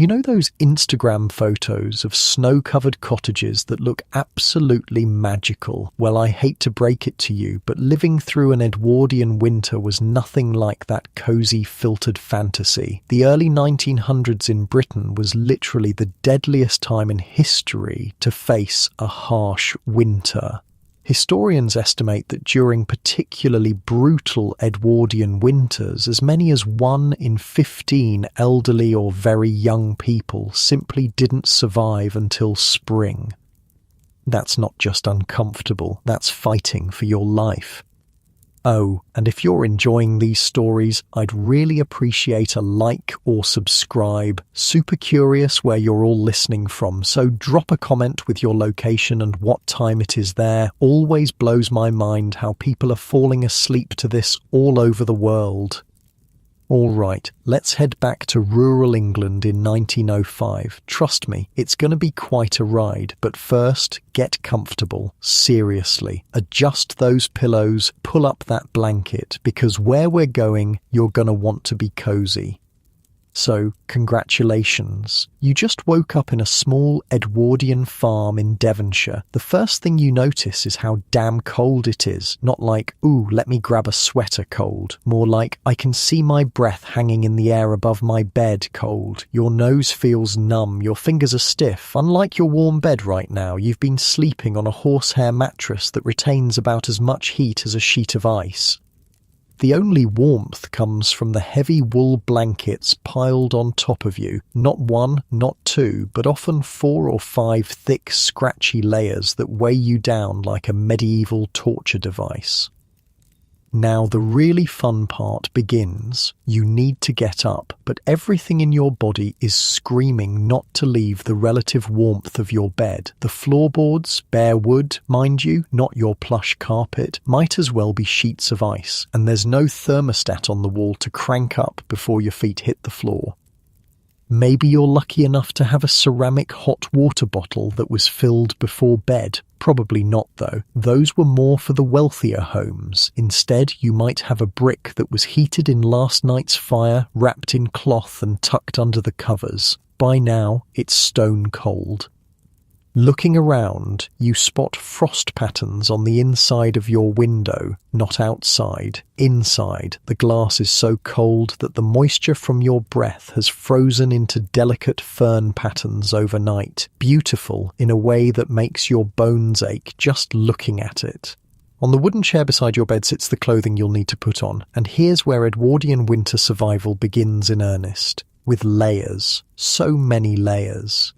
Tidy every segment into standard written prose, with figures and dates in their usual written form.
You know those Instagram photos of snow-covered cottages that look absolutely magical? Well, I hate to break it to you, but living through an Edwardian winter was nothing like that cosy, filtered fantasy. The early 1900s in Britain was literally the deadliest time in history to face a harsh winter. Historians estimate that during particularly brutal Edwardian winters, as many as 1 in 15 elderly or very young people simply didn't survive until spring. That's not just uncomfortable, that's fighting for your life. Oh, and if you're enjoying these stories, I'd really appreciate a like or subscribe. Super curious where you're all listening from, so drop a comment with your location and what time it is there. Always blows my mind how people are falling asleep to this all over the world. All right, let's head back to rural England in 1905. Trust me, it's going to be quite a ride, but first, get comfortable. Seriously, adjust those pillows, pull up that blanket, because where we're going, you're going to want to be cozy. So, congratulations. You just woke up in a small Edwardian farm in Devonshire. The first thing you notice is how damn cold it is. Not like, ooh, let me grab a sweater cold. More like, I can see my breath hanging in the air above my bed cold. Your nose feels numb, your fingers are stiff. Unlike your warm bed right now, you've been sleeping on a horsehair mattress that retains about as much heat as a sheet of ice. The only warmth comes from the heavy wool blankets piled on top of you. Not 1, not 2, but often 4 or 5 thick, scratchy layers that weigh you down like a medieval torture device. Now the really fun part begins. You need to get up, but everything in your body is screaming not to leave the relative warmth of your bed. The floorboards, bare wood, mind you, not your plush carpet, might as well be sheets of ice, and there's no thermostat on the wall to crank up before your feet hit the floor. Maybe you're lucky enough to have a ceramic hot water bottle that was filled before bed. Probably not, though. Those were more for the wealthier homes. Instead, you might have a brick that was heated in last night's fire, wrapped in cloth and tucked under the covers. By now, it's stone cold. Looking around, you spot frost patterns on the inside of your window, not outside. Inside, the glass is so cold that the moisture from your breath has frozen into delicate fern patterns overnight, beautiful in a way that makes your bones ache just looking at it. On the wooden chair beside your bed sits the clothing you'll need to put on, and here's where Edwardian winter survival begins in earnest, with layers, so many layers.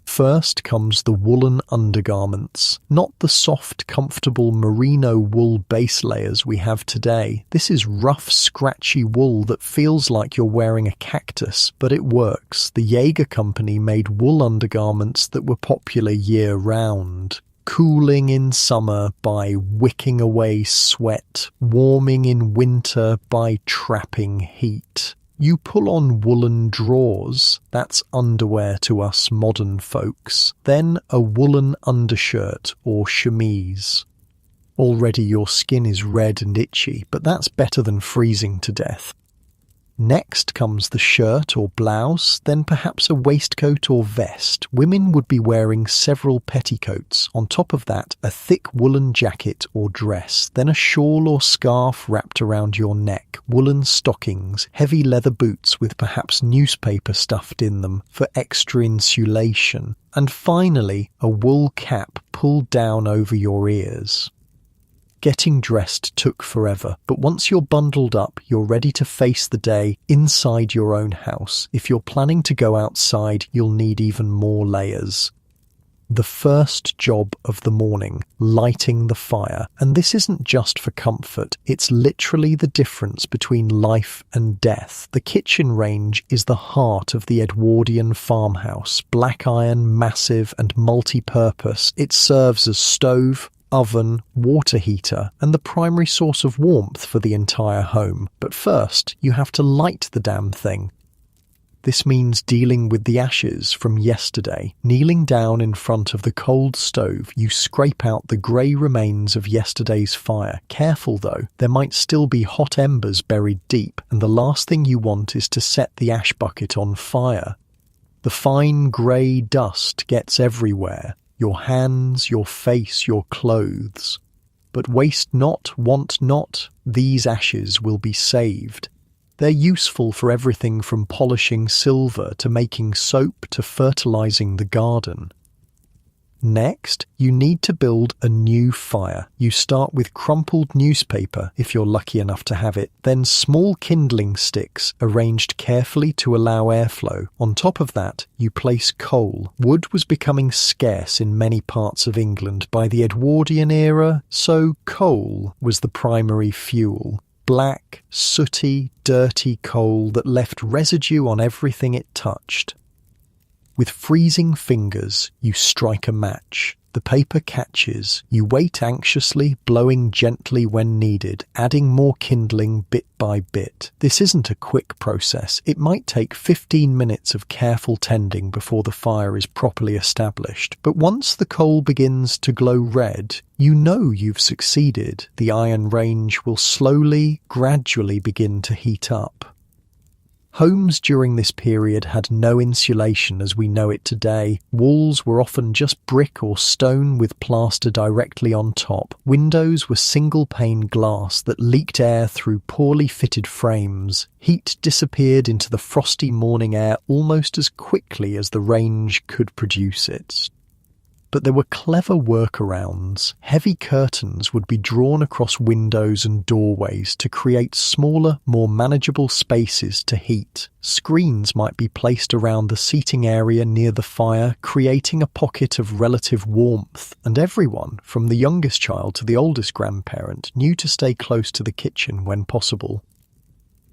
First comes the woolen undergarments, not the soft, comfortable merino wool base layers we have today. This is rough, scratchy wool that feels like you're wearing a cactus, but it works. The Jaeger company made wool undergarments that were popular year-round. Cooling in summer by wicking away sweat, warming in winter by trapping heat. You pull on woolen drawers, that's underwear to us modern folks, then a woolen undershirt or chemise. Already your skin is red and itchy, but that's better than freezing to death. Next comes the shirt or blouse, then perhaps a waistcoat or vest. Women would be wearing several petticoats. On top of that, a thick woolen jacket or dress, then a shawl or scarf wrapped around your neck, woolen stockings, heavy leather boots with perhaps newspaper stuffed in them for extra insulation, and finally a wool cap pulled down over your ears. Getting dressed took forever, but once you're bundled up, you're ready to face the day inside your own house. If you're planning to go outside, you'll need even more layers. The first job of the morning, lighting the fire. And this isn't just for comfort, it's literally the difference between life and death. The kitchen range is the heart of the Edwardian farmhouse. Black iron, massive and multi-purpose. It serves as stove, oven, water heater, and the primary source of warmth for the entire home. But first, you have to light the damn thing. This means dealing with the ashes from yesterday. Kneeling down in front of the cold stove, you scrape out the grey remains of yesterday's fire. Careful though, there might still be hot embers buried deep, and the last thing you want is to set the ash bucket on fire. The fine grey dust gets everywhere, your hands, your face, your clothes. But waste not, want not, these ashes will be saved. They're useful for everything from polishing silver to making soap to fertilizing the garden. Next, you need to build a new fire. You start with crumpled newspaper, if you're lucky enough to have it, then small kindling sticks arranged carefully to allow airflow. On top of that, you place coal. Wood was becoming scarce in many parts of England by the Edwardian era, so coal was the primary fuel. Black, sooty, dirty coal that left residue on everything it touched. With freezing fingers, you strike a match. The paper catches. You wait anxiously, blowing gently when needed, adding more kindling bit by bit. This isn't a quick process. It might take 15 minutes of careful tending before the fire is properly established. But once the coal begins to glow red, you know you've succeeded. The iron range will slowly, gradually begin to heat up. Homes during this period had no insulation as we know it today. Walls were often just brick or stone with plaster directly on top. Windows were single-pane glass that leaked air through poorly fitted frames. Heat disappeared into the frosty morning air almost as quickly as the range could produce it. But there were clever workarounds. Heavy curtains would be drawn across windows and doorways to create smaller, more manageable spaces to heat. Screens might be placed around the seating area near the fire, creating a pocket of relative warmth, and everyone, from the youngest child to the oldest grandparent, knew to stay close to the kitchen when possible.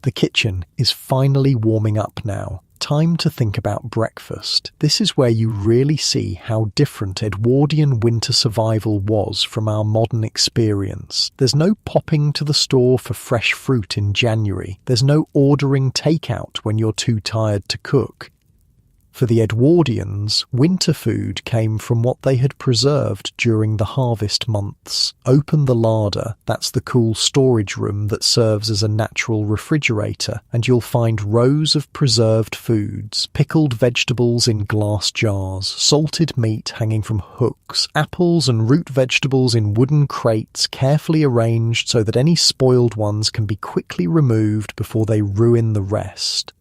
The kitchen is finally warming up now. Time to think about breakfast. This is where you really see how different Edwardian winter survival was from our modern experience. There's no popping to the store for fresh fruit in January. There's no ordering takeout when you're too tired to cook. For the Edwardians, winter food came from what they had preserved during the harvest months. Open the larder, that's the cool storage room that serves as a natural refrigerator, and you'll find rows of preserved foods, pickled vegetables in glass jars, salted meat hanging from hooks, apples and root vegetables in wooden crates carefully arranged so that any spoiled ones can be quickly removed before they ruin the rest.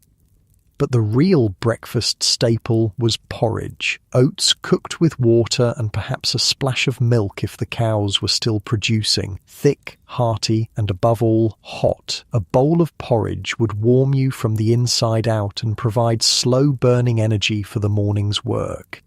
But the real breakfast staple was porridge, oats cooked with water and perhaps a splash of milk if the cows were still producing. Thick, hearty, and above all, hot. A bowl of porridge would warm you from the inside out and provide slow-burning energy for the morning's work.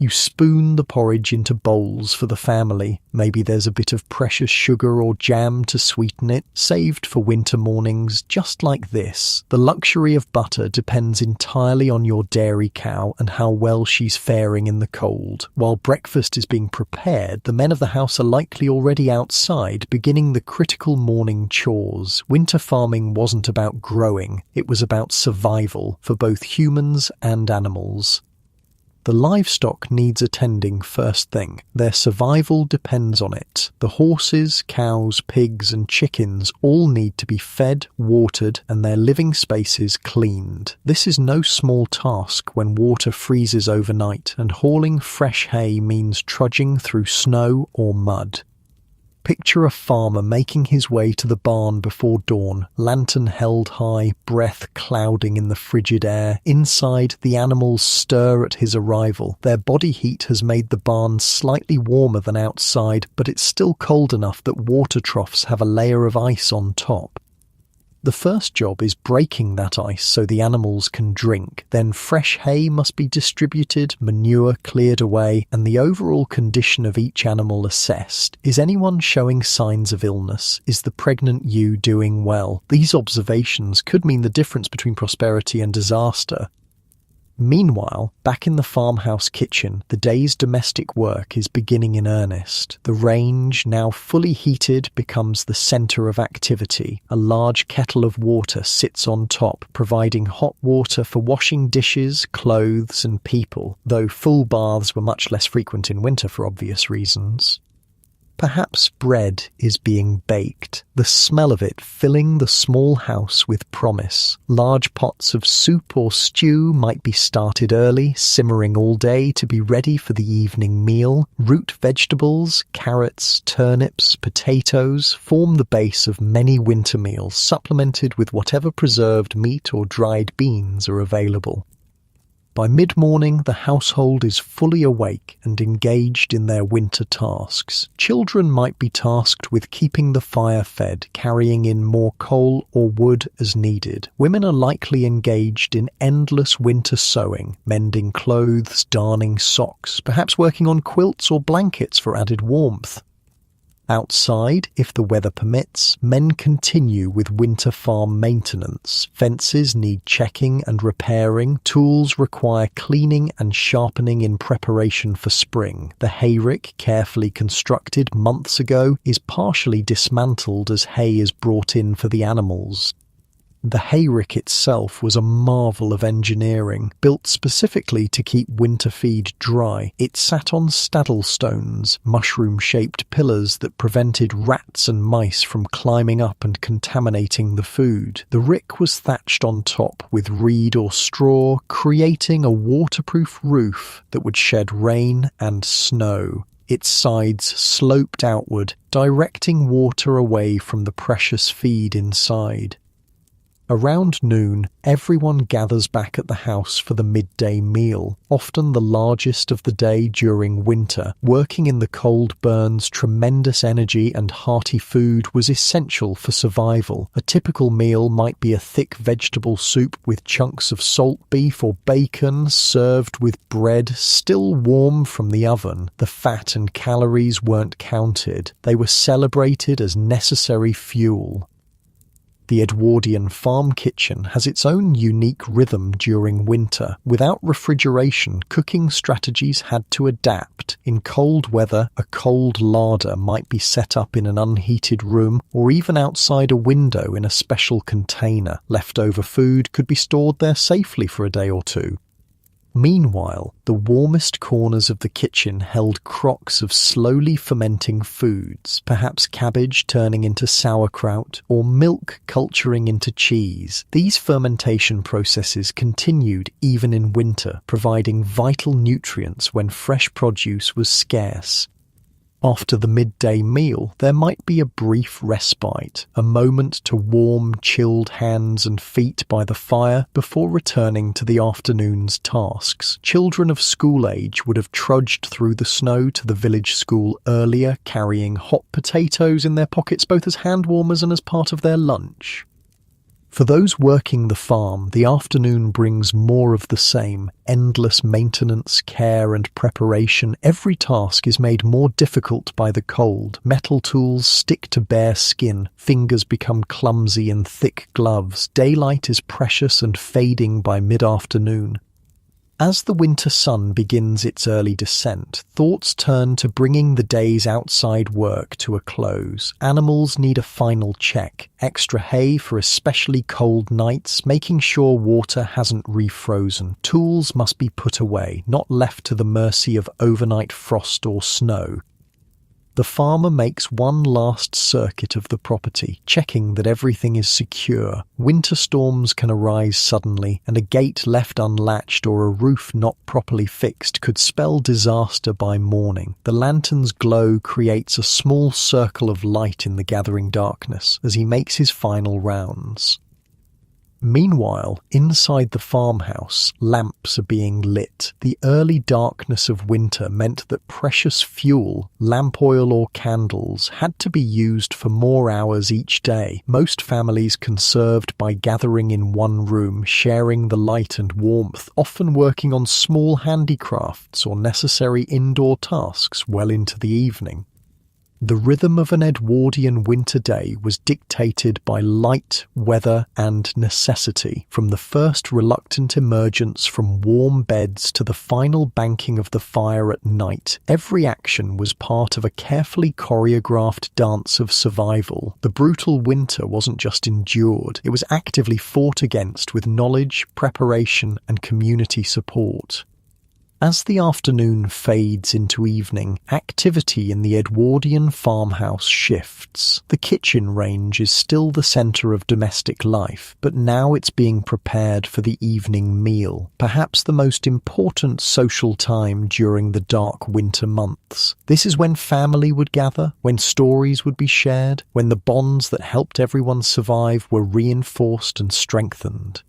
You spoon the porridge into bowls for the family. Maybe there's a bit of precious sugar or jam to sweeten it, saved for winter mornings just like this. The luxury of butter depends entirely on your dairy cow and how well she's faring in the cold. While breakfast is being prepared, the men of the house are likely already outside, beginning the critical morning chores. Winter farming wasn't about growing, it was about survival for both humans and animals. The livestock needs attending first thing. Their survival depends on it. The horses, cows, pigs and chickens all need to be fed, watered and their living spaces cleaned. This is no small task when water freezes overnight and hauling fresh hay means trudging through snow or mud. Picture a farmer making his way to the barn before dawn, lantern held high, breath clouding in the frigid air. Inside, the animals stir at his arrival. Their body heat has made the barn slightly warmer than outside, but it's still cold enough that water troughs have a layer of ice on top. The first job is breaking that ice so the animals can drink. Then fresh hay must be distributed, manure cleared away, and the overall condition of each animal assessed. Is anyone showing signs of illness? Is the pregnant ewe doing well? These observations could mean the difference between prosperity and disaster. Meanwhile, back in the farmhouse kitchen, the day's domestic work is beginning in earnest. The range, now fully heated, becomes the centre of activity. A large kettle of water sits on top, providing hot water for washing dishes, clothes and people, though full baths were much less frequent in winter for obvious reasons. Perhaps bread is being baked, the smell of it filling the small house with promise. Large pots of soup or stew might be started early, simmering all day to be ready for the evening meal. Root vegetables, carrots, turnips, potatoes form the base of many winter meals, supplemented with whatever preserved meat or dried beans are available. By mid-morning, the household is fully awake and engaged in their winter tasks. Children might be tasked with keeping the fire fed, carrying in more coal or wood as needed. Women are likely engaged in endless winter sewing, mending clothes, darning socks, perhaps working on quilts or blankets for added warmth. Outside, if the weather permits, men continue with winter farm maintenance. Fences need checking and repairing, tools require cleaning and sharpening in preparation for spring. The hayrick, carefully constructed months ago, is partially dismantled as hay is brought in for the animals. The hayrick itself was a marvel of engineering, built specifically to keep winter feed dry. It sat on staddle stones, mushroom-shaped pillars that prevented rats and mice from climbing up and contaminating the food. The rick was thatched on top with reed or straw, creating a waterproof roof that would shed rain and snow. Its sides sloped outward, directing water away from the precious feed inside. Around noon, everyone gathers back at the house for the midday meal, often the largest of the day during winter. Working in the cold burns, tremendous energy and hearty food was essential for survival. A typical meal might be a thick vegetable soup with chunks of salt beef or bacon served with bread still warm from the oven. The fat and calories weren't counted. They were celebrated as necessary fuel. The Edwardian farm kitchen has its own unique rhythm during winter. Without refrigeration, cooking strategies had to adapt. In cold weather, a cold larder might be set up in an unheated room or even outside a window in a special container. Leftover food could be stored there safely for a day or two. Meanwhile, the warmest corners of the kitchen held crocks of slowly fermenting foods, perhaps cabbage turning into sauerkraut or milk culturing into cheese. These fermentation processes continued even in winter, providing vital nutrients when fresh produce was scarce. After the midday meal, there might be a brief respite, a moment to warm, chilled hands and feet by the fire before returning to the afternoon's tasks. Children of school age would have trudged through the snow to the village school earlier, carrying hot potatoes in their pockets both as hand warmers and as part of their lunch. For those working the farm, the afternoon brings more of the same. Endless maintenance, care and preparation. Every task is made more difficult by the cold. Metal tools stick to bare skin. Fingers become clumsy in thick gloves. Daylight is precious and fading by mid-afternoon. As the winter sun begins its early descent, thoughts turn to bringing the day's outside work to a close. Animals need a final check, extra hay for especially cold nights, making sure water hasn't refrozen. Tools must be put away, not left to the mercy of overnight frost or snow. The farmer makes one last circuit of the property, checking that everything is secure. Winter storms can arise suddenly, and a gate left unlatched or a roof not properly fixed could spell disaster by morning. The lantern's glow creates a small circle of light in the gathering darkness as he makes his final rounds. Meanwhile, inside the farmhouse, lamps are being lit. The early darkness of winter meant that precious fuel, lamp oil or candles, had to be used for more hours each day. Most families conserved by gathering in one room, sharing the light and warmth, often working on small handicrafts or necessary indoor tasks well into the evening. The rhythm of an Edwardian winter day was dictated by light, weather, and necessity. From the first reluctant emergence from warm beds to the final banking of the fire at night, every action was part of a carefully choreographed dance of survival. The brutal winter wasn't just endured, it was actively fought against with knowledge, preparation, and community support. As the afternoon fades into evening, activity in the Edwardian farmhouse shifts. The kitchen range is still the centre of domestic life, but now it's being prepared for the evening meal, perhaps the most important social time during the dark winter months. This is when family would gather, when stories would be shared, when the bonds that helped everyone survive were reinforced and strengthened.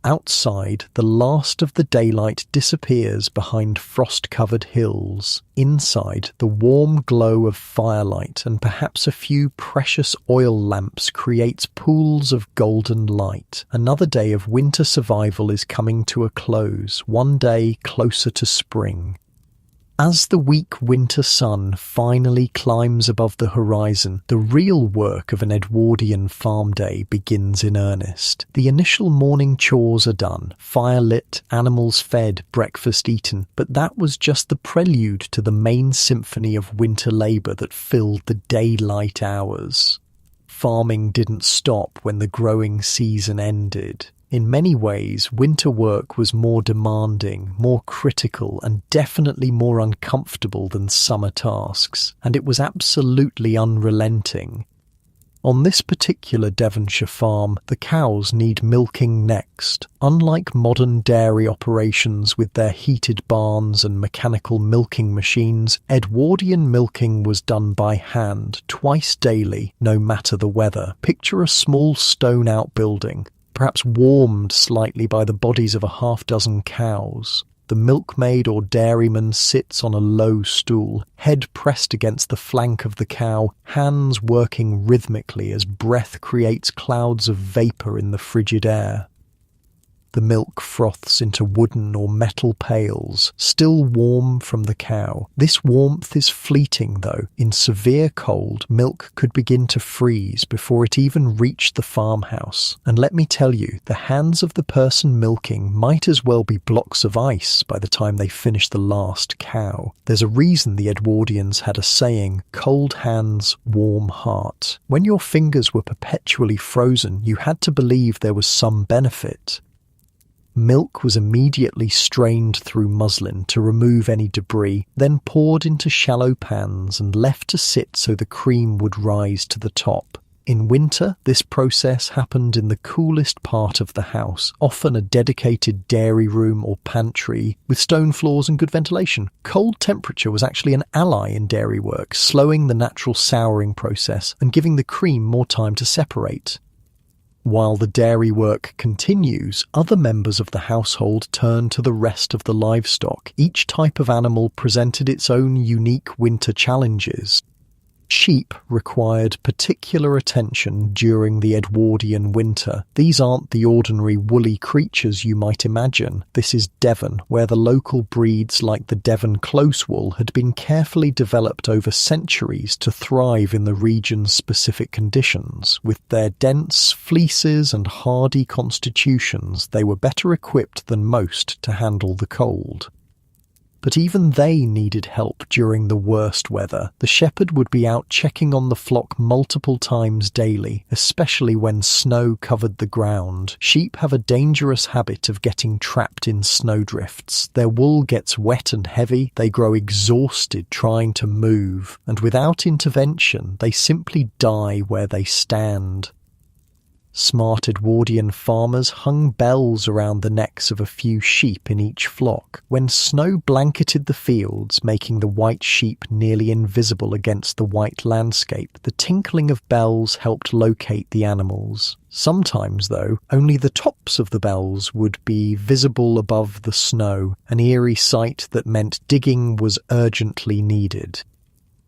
Outside, the last of the daylight disappears behind frost-covered hills. Inside, the warm glow of firelight and perhaps a few precious oil lamps creates pools of golden light. Another day of winter survival is coming to a close, one day closer to spring. As the weak winter sun finally climbs above the horizon, the real work of an Edwardian farm day begins in earnest. The initial morning chores are done, fire lit, animals fed, breakfast eaten, but that was just the prelude to the main symphony of winter labour that filled the daylight hours. Farming didn't stop when the growing season ended. In many ways, winter work was more demanding, more critical, and definitely more uncomfortable than summer tasks, and it was absolutely unrelenting. On this particular Devonshire farm, the cows need milking next. Unlike modern dairy operations with their heated barns and mechanical milking machines, Edwardian milking was done by hand, twice daily, no matter the weather. Picture a small stone outbuilding, perhaps warmed slightly by the bodies of a half-dozen cows. The milkmaid or dairyman sits on a low stool, head pressed against the flank of the cow, hands working rhythmically as breath creates clouds of vapour in the frigid air. The milk froths into wooden or metal pails, still warm from the cow. This warmth is fleeting, though. In severe cold, milk could begin to freeze before it even reached the farmhouse. And let me tell you, the hands of the person milking might as well be blocks of ice by the time they finish the last cow. There's a reason the Edwardians had a saying, "Cold hands, warm heart." When your fingers were perpetually frozen, you had to believe there was some benefit. Milk was immediately strained through muslin to remove any debris, then poured into shallow pans and left to sit so the cream would rise to the top. In winter, this process happened in the coolest part of the house, often a dedicated dairy room or pantry with stone floors and good ventilation. Cold temperature was actually an ally in dairy work, slowing the natural souring process and giving the cream more time to separate. While the dairy work continues, other members of the household turn to the rest of the livestock. Each type of animal presented its own unique winter challenges. Sheep required particular attention during the Edwardian winter. These aren't the ordinary woolly creatures you might imagine. This is Devon, where the local breeds like the Devon close wool had been carefully developed over centuries to thrive in the region's specific conditions. With their dense fleeces and hardy constitutions, they were better equipped than most to handle the cold. But even they needed help during the worst weather. The shepherd would be out checking on the flock multiple times daily, especially when snow covered the ground. Sheep have a dangerous habit of getting trapped in snowdrifts. Their wool gets wet and heavy, they grow exhausted trying to move, and without intervention, they simply die where they stand. Smart Edwardian farmers hung bells around the necks of a few sheep in each flock. When snow blanketed the fields, making the white sheep nearly invisible against the white landscape, the tinkling of bells helped locate the animals. Sometimes, though, only the tops of the bells would be visible above the snow, an eerie sight that meant digging was urgently needed.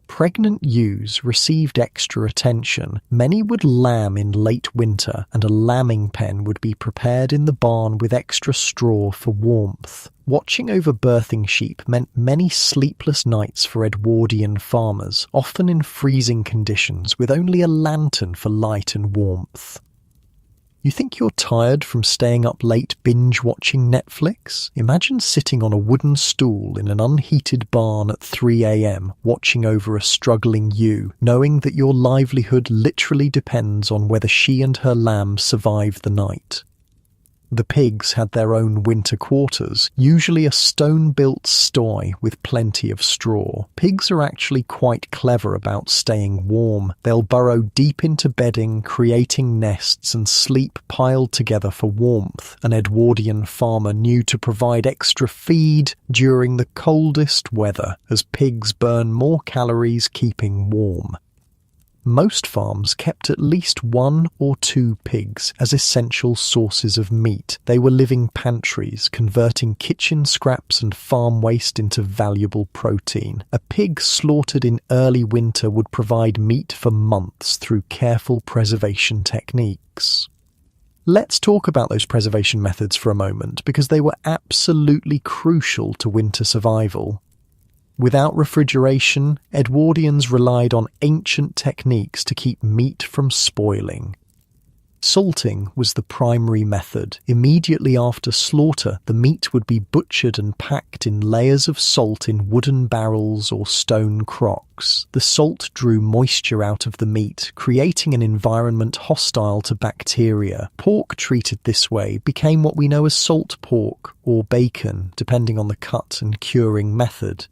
Pregnant ewes received extra attention. Many would lamb in late winter, and a lambing pen would be prepared in the barn with extra straw for warmth. Watching over birthing sheep meant many sleepless nights for Edwardian farmers, often in freezing conditions with only a lantern for light and warmth. You think you're tired from staying up late binge-watching Netflix? Imagine sitting on a wooden stool in an unheated barn at 3 a.m, watching over a struggling ewe, knowing that your livelihood literally depends on whether she and her lamb survive the night. The pigs had their own winter quarters, usually a stone-built sty with plenty of straw. Pigs are actually quite clever about staying warm. They'll burrow deep into bedding, creating nests and sleep piled together for warmth. An Edwardian farmer knew to provide extra feed during the coldest weather, as pigs burn more calories keeping warm. Most farms kept at least 1 or 2 pigs as essential sources of meat. They were living pantries, converting kitchen scraps and farm waste into valuable protein. A pig slaughtered in early winter would provide meat for months through careful preservation techniques. Let's talk about those preservation methods for a moment, because they were absolutely crucial to winter survival. Without refrigeration, Edwardians relied on ancient techniques to keep meat from spoiling. Salting was the primary method. Immediately after slaughter, the meat would be butchered and packed in layers of salt in wooden barrels or stone crocks. The salt drew moisture out of the meat, creating an environment hostile to bacteria. Pork treated this way became what we know as salt pork or bacon, depending on the cut and curing method.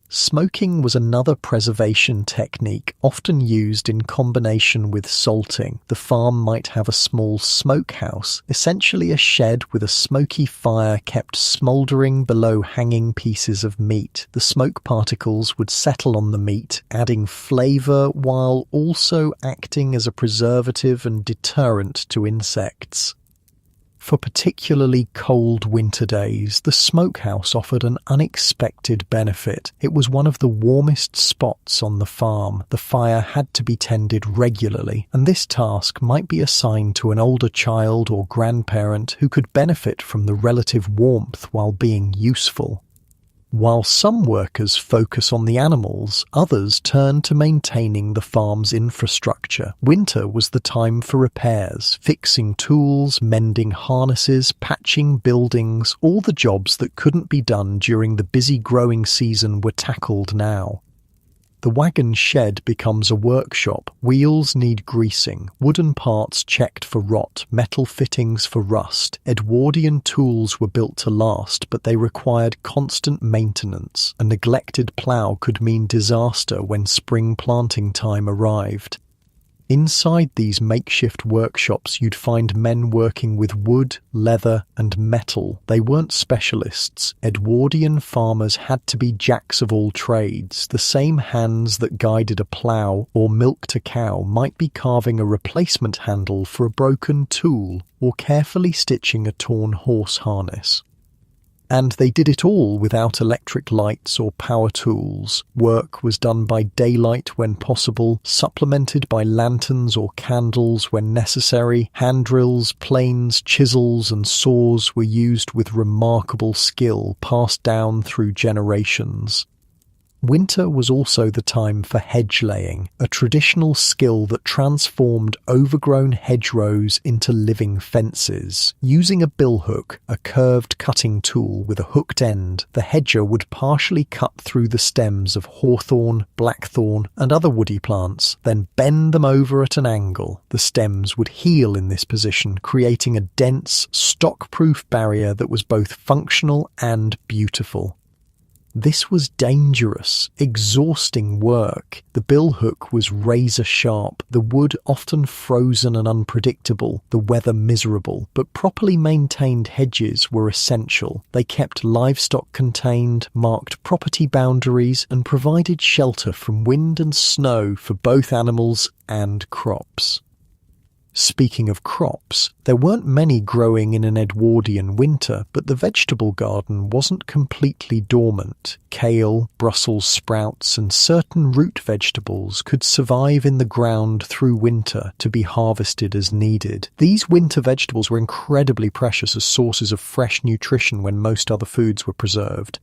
Smoking was another preservation technique often used in combination with salting. The farm might have a small smokehouse, essentially a shed with a smoky fire kept smouldering below hanging pieces of meat. The smoke particles would settle on the meat, adding flavour while also acting as a preservative and deterrent to insects. For particularly cold winter days, the smokehouse offered an unexpected benefit. It was one of the warmest spots on the farm. The fire had to be tended regularly, and this task might be assigned to an older child or grandparent who could benefit from the relative warmth while being useful. While some workers focus on the animals, others turn to maintaining the farm's infrastructure. Winter was the time for repairs, fixing tools, mending harnesses, patching buildings. All the jobs that couldn't be done during the busy growing season were tackled now. The wagon shed becomes a workshop. Wheels need greasing, wooden parts checked for rot, metal fittings for rust. Edwardian tools were built to last, but they required constant maintenance. A neglected plough could mean disaster when spring planting time arrived. Inside these makeshift workshops, you'd find men working with wood, leather, and metal. They weren't specialists. Edwardian farmers had to be jacks of all trades. The same hands that guided a plough or milked a cow might be carving a replacement handle for a broken tool or carefully stitching a torn horse harness. And they did it all without electric lights or power tools. Work was done by daylight when possible, supplemented by lanterns or candles when necessary. Hand drills, planes, chisels and saws were used with remarkable skill passed down through generations. Winter was also the time for hedge laying, a traditional skill that transformed overgrown hedgerows into living fences. Using a billhook, a curved cutting tool with a hooked end, the hedger would partially cut through the stems of hawthorn, blackthorn, and other woody plants, then bend them over at an angle. The stems would heal in this position, creating a dense, stock-proof barrier that was both functional and beautiful. This was dangerous, exhausting work. The billhook was razor-sharp, the wood often frozen and unpredictable, the weather miserable, but properly maintained hedges were essential. They kept livestock contained, marked property boundaries, and provided shelter from wind and snow for both animals and crops. Speaking of crops, there weren't many growing in an Edwardian winter, but the vegetable garden wasn't completely dormant. Kale, Brussels sprouts, and certain root vegetables could survive in the ground through winter to be harvested as needed. These winter vegetables were incredibly precious as sources of fresh nutrition when most other foods were preserved.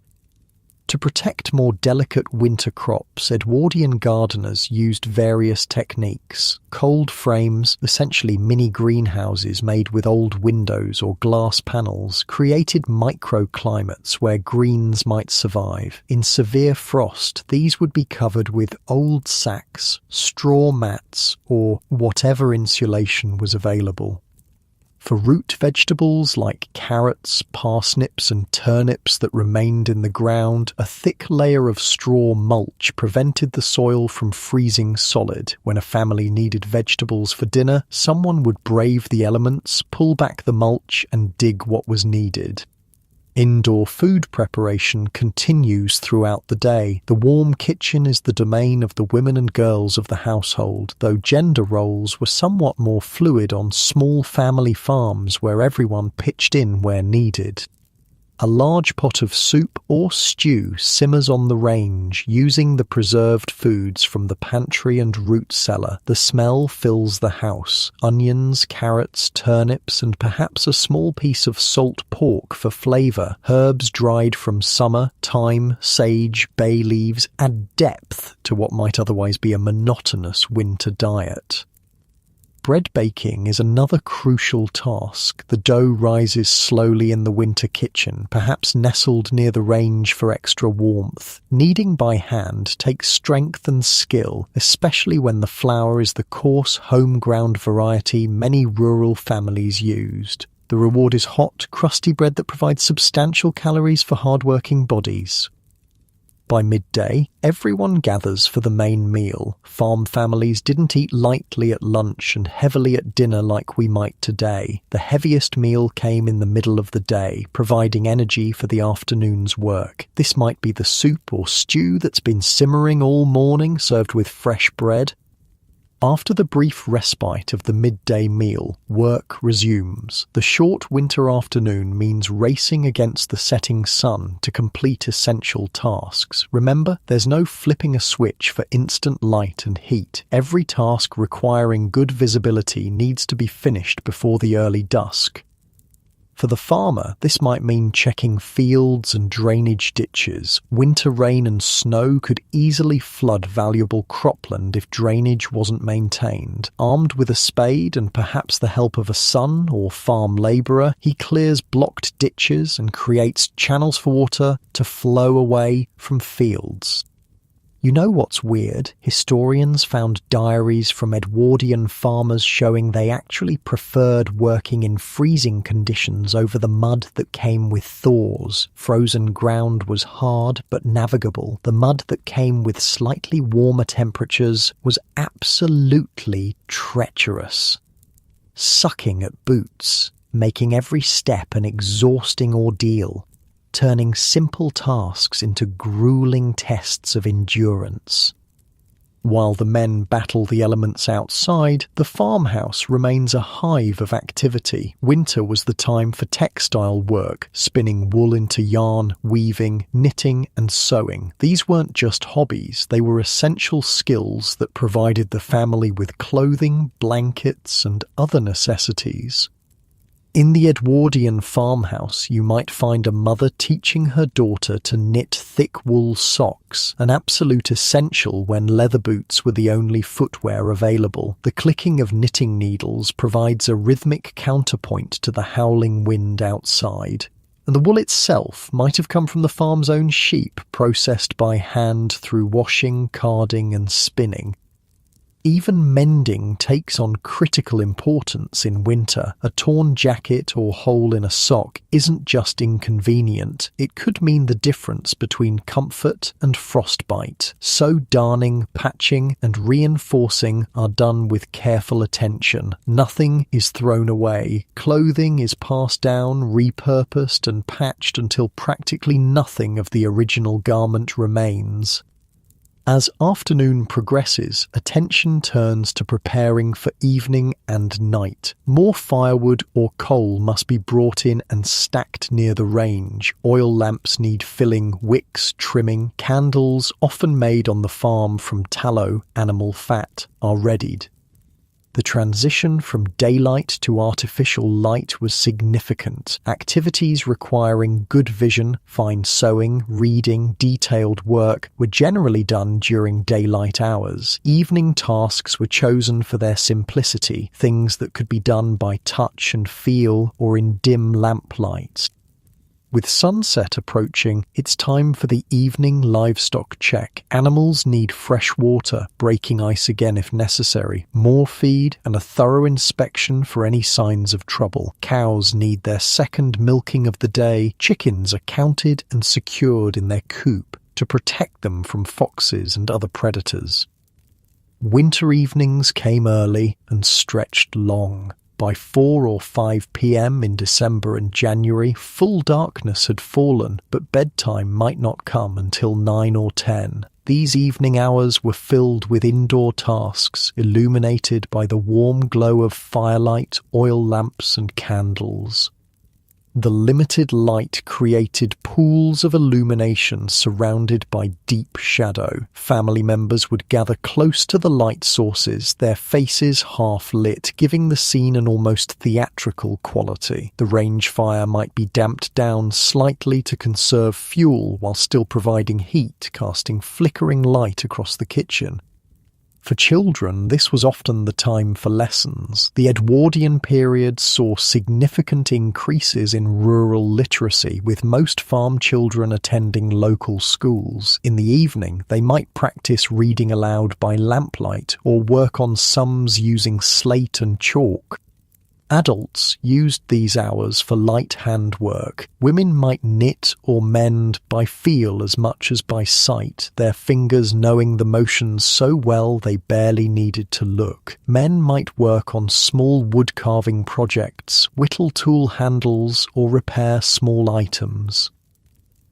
To protect more delicate winter crops, Edwardian gardeners used various techniques. Cold frames, essentially mini greenhouses made with old windows or glass panels, created microclimates where greens might survive. In severe frost, these would be covered with old sacks, straw mats, or whatever insulation was available. For root vegetables like carrots, parsnips and turnips that remained in the ground, a thick layer of straw mulch prevented the soil from freezing solid. When a family needed vegetables for dinner, someone would brave the elements, pull back the mulch and dig what was needed. Indoor food preparation continues throughout the day. The warm kitchen is the domain of the women and girls of the household, though gender roles were somewhat more fluid on small family farms where everyone pitched in where needed. A large pot of soup or stew simmers on the range, using the preserved foods from the pantry and root cellar. The smell fills the house. Onions, carrots, turnips, and perhaps a small piece of salt pork for flavour. Herbs dried from summer, thyme, sage, bay leaves add depth to what might otherwise be a monotonous winter diet. Bread baking is another crucial task. The dough rises slowly in the winter kitchen, perhaps nestled near the range for extra warmth. Kneading by hand takes strength and skill, especially when the flour is the coarse, home-ground variety many rural families used. The reward is hot, crusty bread that provides substantial calories for hard-working bodies. By midday, everyone gathers for the main meal. Farm families didn't eat lightly at lunch and heavily at dinner like we might today. The heaviest meal came in the middle of the day, providing energy for the afternoon's work. This might be the soup or stew that's been simmering all morning, served with fresh bread. After the brief respite of the midday meal, work resumes. The short winter afternoon means racing against the setting sun to complete essential tasks. Remember, there's no flipping a switch for instant light and heat. Every task requiring good visibility needs to be finished before the early dusk. For the farmer, this might mean checking fields and drainage ditches. Winter rain and snow could easily flood valuable cropland if drainage wasn't maintained. Armed with a spade and perhaps the help of a son or farm labourer, he clears blocked ditches and creates channels for water to flow away from fields. You know what's weird? Historians found diaries from Edwardian farmers showing they actually preferred working in freezing conditions over the mud that came with thaws. Frozen ground was hard but navigable. The mud that came with slightly warmer temperatures was absolutely treacherous. Sucking at boots, making every step an exhausting ordeal, turning simple tasks into grueling tests of endurance. While the men battle the elements outside, the farmhouse remains a hive of activity. Winter was the time for textile work, spinning wool into yarn, weaving, knitting and sewing. These weren't just hobbies, they were essential skills that provided the family with clothing, blankets and other necessities. In the Edwardian farmhouse, you might find a mother teaching her daughter to knit thick wool socks, an absolute essential when leather boots were the only footwear available. The clicking of knitting needles provides a rhythmic counterpoint to the howling wind outside. And the wool itself might have come from the farm's own sheep, processed by hand through washing, carding and spinning. Even mending takes on critical importance in winter. A torn jacket or hole in a sock isn't just inconvenient, it could mean the difference between comfort and frostbite. So darning, patching and reinforcing are done with careful attention. Nothing is thrown away. Clothing is passed down, repurposed and patched until practically nothing of the original garment remains. As afternoon progresses, attention turns to preparing for evening and night. More firewood or coal must be brought in and stacked near the range. Oil lamps need filling, wicks, trimming. Candles, often made on the farm from tallow, animal fat, are readied. The transition from daylight to artificial light was significant. Activities requiring good vision, fine sewing, reading, detailed work were generally done during daylight hours. Evening tasks were chosen for their simplicity, things that could be done by touch and feel or in dim lamplight. With sunset approaching, it's time for the evening livestock check. Animals need fresh water, breaking ice again if necessary, more feed, and a thorough inspection for any signs of trouble. Cows need their second milking of the day. Chickens are counted and secured in their coop to protect them from foxes and other predators. Winter evenings came early and stretched long. By 4 or 5 p.m. in December and January, full darkness had fallen, but bedtime might not come until 9 or 10. These evening hours were filled with indoor tasks, illuminated by the warm glow of firelight, oil lamps, and candles. The limited light created pools of illumination surrounded by deep shadow. Family members would gather close to the light sources, their faces half lit, giving the scene an almost theatrical quality. The range fire might be damped down slightly to conserve fuel while still providing heat, casting flickering light across the kitchen. For children, this was often the time for lessons. The Edwardian period saw significant increases in rural literacy, with most farm children attending local schools. In the evening, they might practice reading aloud by lamplight or work on sums using slate and chalk. Adults used these hours for light handwork. Women might knit or mend by feel as much as by sight, their fingers knowing the motions so well they barely needed to look. Men might work on small wood-carving projects, whittle tool handles, or repair small items.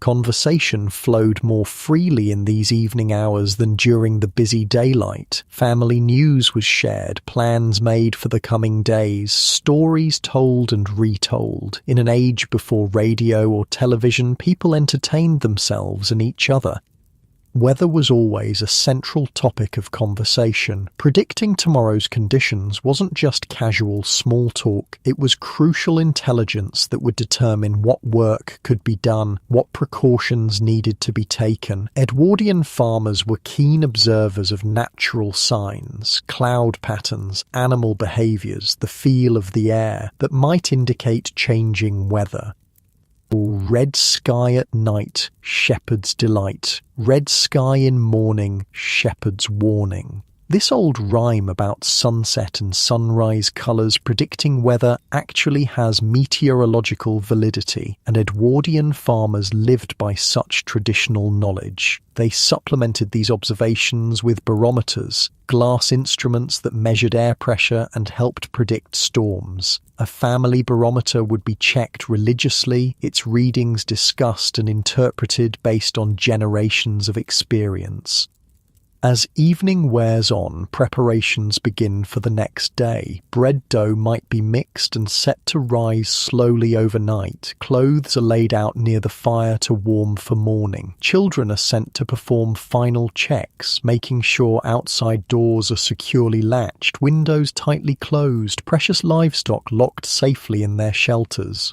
Conversation flowed more freely in these evening hours than during the busy daylight. Family news was shared, plans made for the coming days, stories told and retold. In an age before radio or television, people entertained themselves and each other. Weather was always a central topic of conversation. Predicting tomorrow's conditions wasn't just casual small talk, it was crucial intelligence that would determine what work could be done, what precautions needed to be taken. Edwardian farmers were keen observers of natural signs, cloud patterns, animal behaviours, the feel of the air that might indicate changing weather. Red sky at night, shepherd's delight. Red sky in morning, shepherd's warning. This old rhyme about sunset and sunrise colours predicting weather actually has meteorological validity, and Edwardian farmers lived by such traditional knowledge. They supplemented these observations with barometers, glass instruments that measured air pressure and helped predict storms. A family barometer would be checked religiously, its readings discussed and interpreted based on generations of experience. As evening wears on, preparations begin for the next day. Bread dough might be mixed and set to rise slowly overnight. Clothes are laid out near the fire to warm for morning. Children are sent to perform final checks, making sure outside doors are securely latched, windows tightly closed, precious livestock locked safely in their shelters.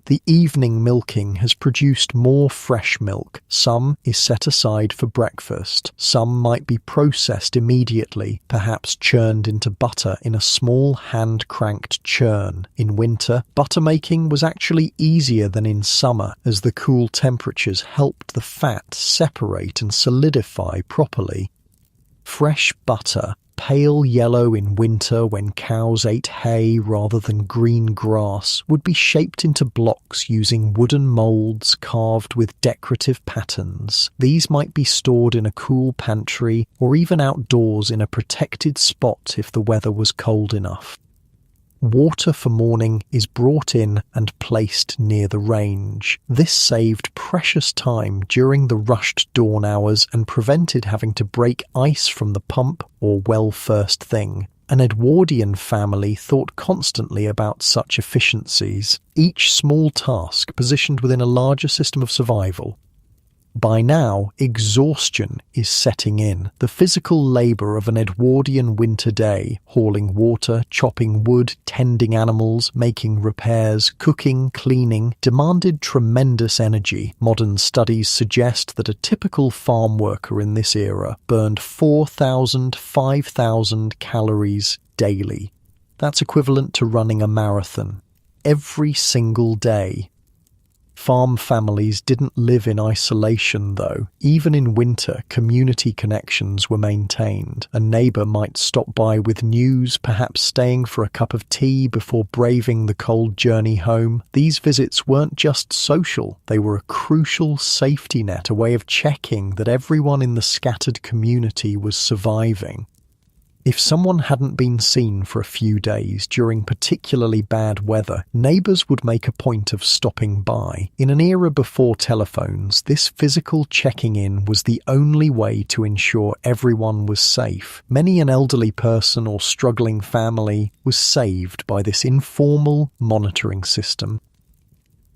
The evening milking has produced more fresh milk. Some is set aside for breakfast. Some might be processed immediately, perhaps churned into butter in a small hand-cranked churn. In winter, butter making was actually easier than in summer, as the cool temperatures helped the fat separate and solidify properly. Fresh butter, pale yellow in winter when cows ate hay rather than green grass, would be shaped into blocks using wooden moulds carved with decorative patterns. These might be stored in a cool pantry or even outdoors in a protected spot if the weather was cold enough. Water for morning is brought in and placed near the range. This saved precious time during the rushed dawn hours and prevented having to break ice from the pump or well first thing. An Edwardian family thought constantly about such efficiencies, each small task positioned within a larger system of survival. By now, exhaustion is setting in. The physical labour of an Edwardian winter day, hauling water, chopping wood, tending animals, making repairs, cooking, cleaning, demanded tremendous energy. Modern studies suggest that a typical farm worker in this era burned 5,000 calories daily. That's equivalent to running a marathon every single day. Farm families didn't live in isolation, though. Even in winter, community connections were maintained. A neighbour might stop by with news, perhaps staying for a cup of tea before braving the cold journey home. These visits weren't just social, they were a crucial safety net, a way of checking that everyone in the scattered community was surviving. If someone hadn't been seen for a few days during particularly bad weather, neighbours would make a point of stopping by. In an era before telephones, this physical checking in was the only way to ensure everyone was safe. Many an elderly person or struggling family was saved by this informal monitoring system.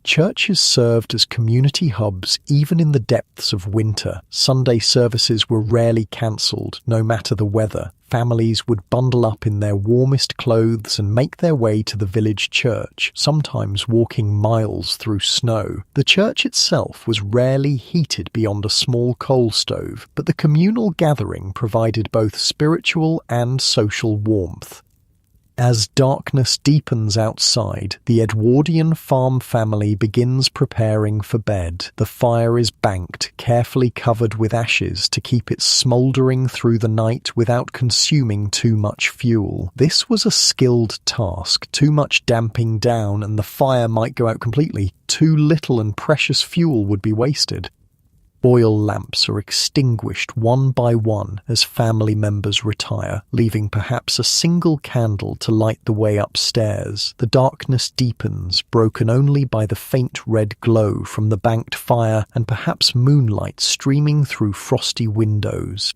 Churches served as community hubs even in the depths of winter. Sunday services were rarely cancelled, no matter the weather. Families would bundle up in their warmest clothes and make their way to the village church, sometimes walking miles through snow. The church itself was rarely heated beyond a small coal stove, but the communal gathering provided both spiritual and social warmth. As darkness deepens outside, the Edwardian farm family begins preparing for bed. The fire is banked, carefully covered with ashes to keep it smouldering through the night without consuming too much fuel. This was a skilled task. Too much damping down and the fire might go out completely. Too little and precious fuel would be wasted. Oil lamps are extinguished one by one as family members retire, leaving perhaps a single candle to light the way upstairs. The darkness deepens, broken only by the faint red glow from the banked fire and perhaps moonlight streaming through frosty windows.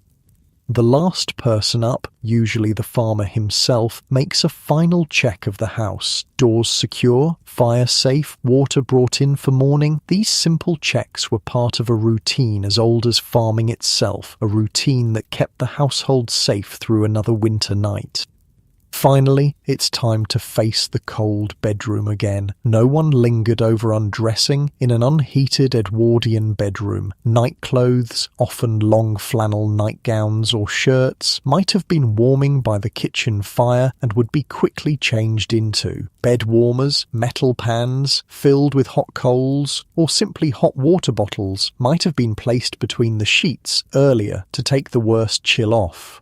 The last person up, usually the farmer himself, makes a final check of the house. Doors secure, fire safe, water brought in for morning. These simple checks were part of a routine as old as farming itself, a routine that kept the household safe through another winter night. Finally, it's time to face the cold bedroom again. No one lingered over undressing in an unheated Edwardian bedroom. Nightclothes, often long flannel nightgowns or shirts, might have been warming by the kitchen fire and would be quickly changed into. Bed warmers, metal pans, filled with hot coals, or simply hot water bottles might have been placed between the sheets earlier to take the worst chill off.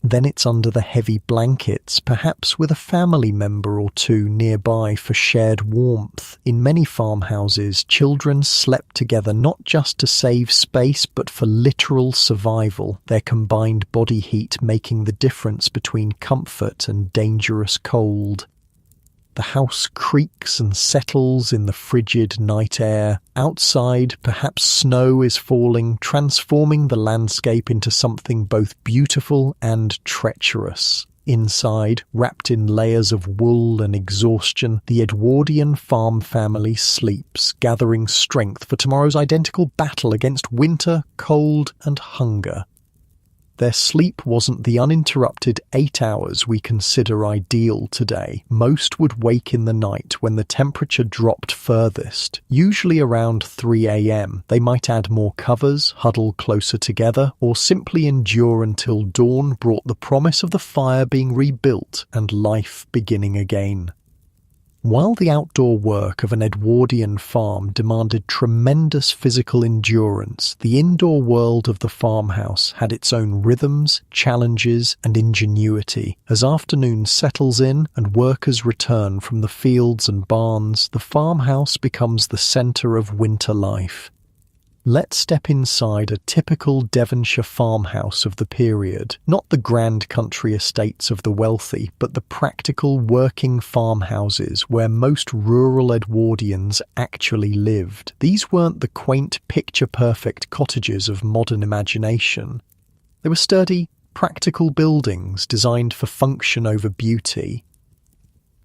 Then it's under the heavy blankets, perhaps with a family member or two nearby for shared warmth. In many farmhouses, children slept together not just to save space, but for literal survival, their combined body heat making the difference between comfort and dangerous cold. The house creaks and settles in the frigid night air. Outside, perhaps snow is falling, transforming the landscape into something both beautiful and treacherous. Inside, wrapped in layers of wool and exhaustion, the Edwardian farm family sleeps, gathering strength for tomorrow's identical battle against winter, cold, and hunger. Their sleep wasn't the uninterrupted 8 hours we consider ideal today. Most would wake in the night when the temperature dropped furthest, usually around 3 a.m. They might add more covers, huddle closer together, or simply endure until dawn brought the promise of the fire being rebuilt and life beginning again. While the outdoor work of an Edwardian farm demanded tremendous physical endurance, the indoor world of the farmhouse had its own rhythms, challenges, and ingenuity. As afternoon settles in and workers return from the fields and barns, the farmhouse becomes the centre of winter life. Let's step inside a typical Devonshire farmhouse of the period. Not the grand country estates of the wealthy, but the practical working farmhouses where most rural Edwardians actually lived. These weren't the quaint, picture-perfect cottages of modern imagination. They were sturdy, practical buildings designed for function over beauty.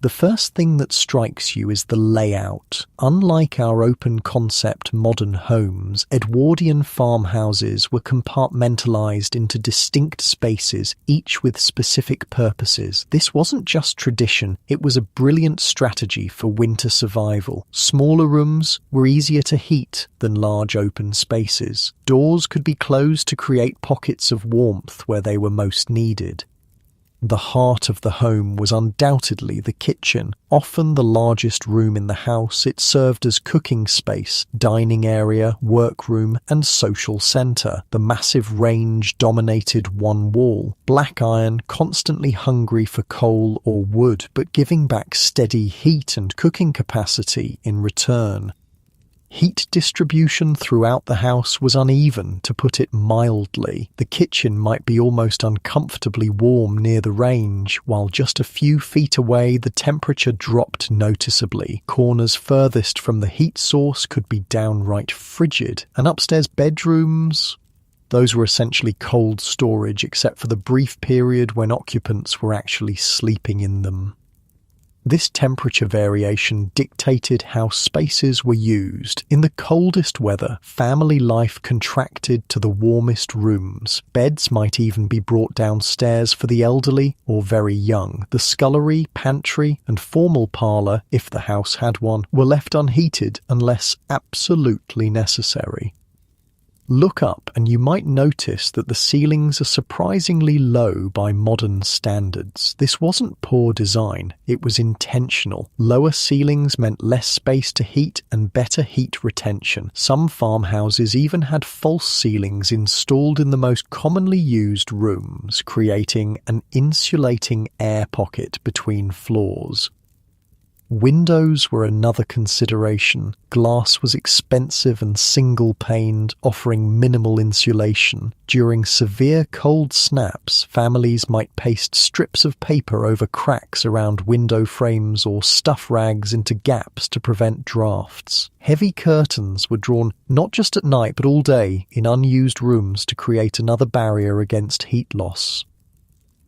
The first thing that strikes you is the layout. Unlike our open-concept modern homes, Edwardian farmhouses were compartmentalised into distinct spaces, each with specific purposes. This wasn't just tradition, it was a brilliant strategy for winter survival. Smaller rooms were easier to heat than large open spaces. Doors could be closed to create pockets of warmth where they were most needed. The heart of the home was undoubtedly the kitchen. Often the largest room in the house, it served as cooking space, dining area, workroom, and social centre. The massive range dominated one wall. Black iron, constantly hungry for coal or wood, but giving back steady heat and cooking capacity in return. Heat distribution throughout the house was uneven, to put it mildly. The kitchen might be almost uncomfortably warm near the range, while just a few feet away the temperature dropped noticeably. Corners furthest from the heat source could be downright frigid, and upstairs bedrooms, those were essentially cold storage except for the brief period when occupants were actually sleeping in them. This temperature variation dictated how spaces were used. In the coldest weather, family life contracted to the warmest rooms. Beds might even be brought downstairs for the elderly or very young. The scullery, pantry, and formal parlour, if the house had one, were left unheated unless absolutely necessary. Look up and you might notice that the ceilings are surprisingly low by modern standards. This wasn't poor design, it was intentional. Lower ceilings meant less space to heat and better heat retention. Some farmhouses even had false ceilings installed in the most commonly used rooms, creating an insulating air pocket between floors. Windows were another consideration. Glass was expensive and single-paned, offering minimal insulation. During severe cold snaps, families might paste strips of paper over cracks around window frames or stuff rags into gaps to prevent drafts. Heavy curtains were drawn not just at night but all day in unused rooms to create another barrier against heat loss.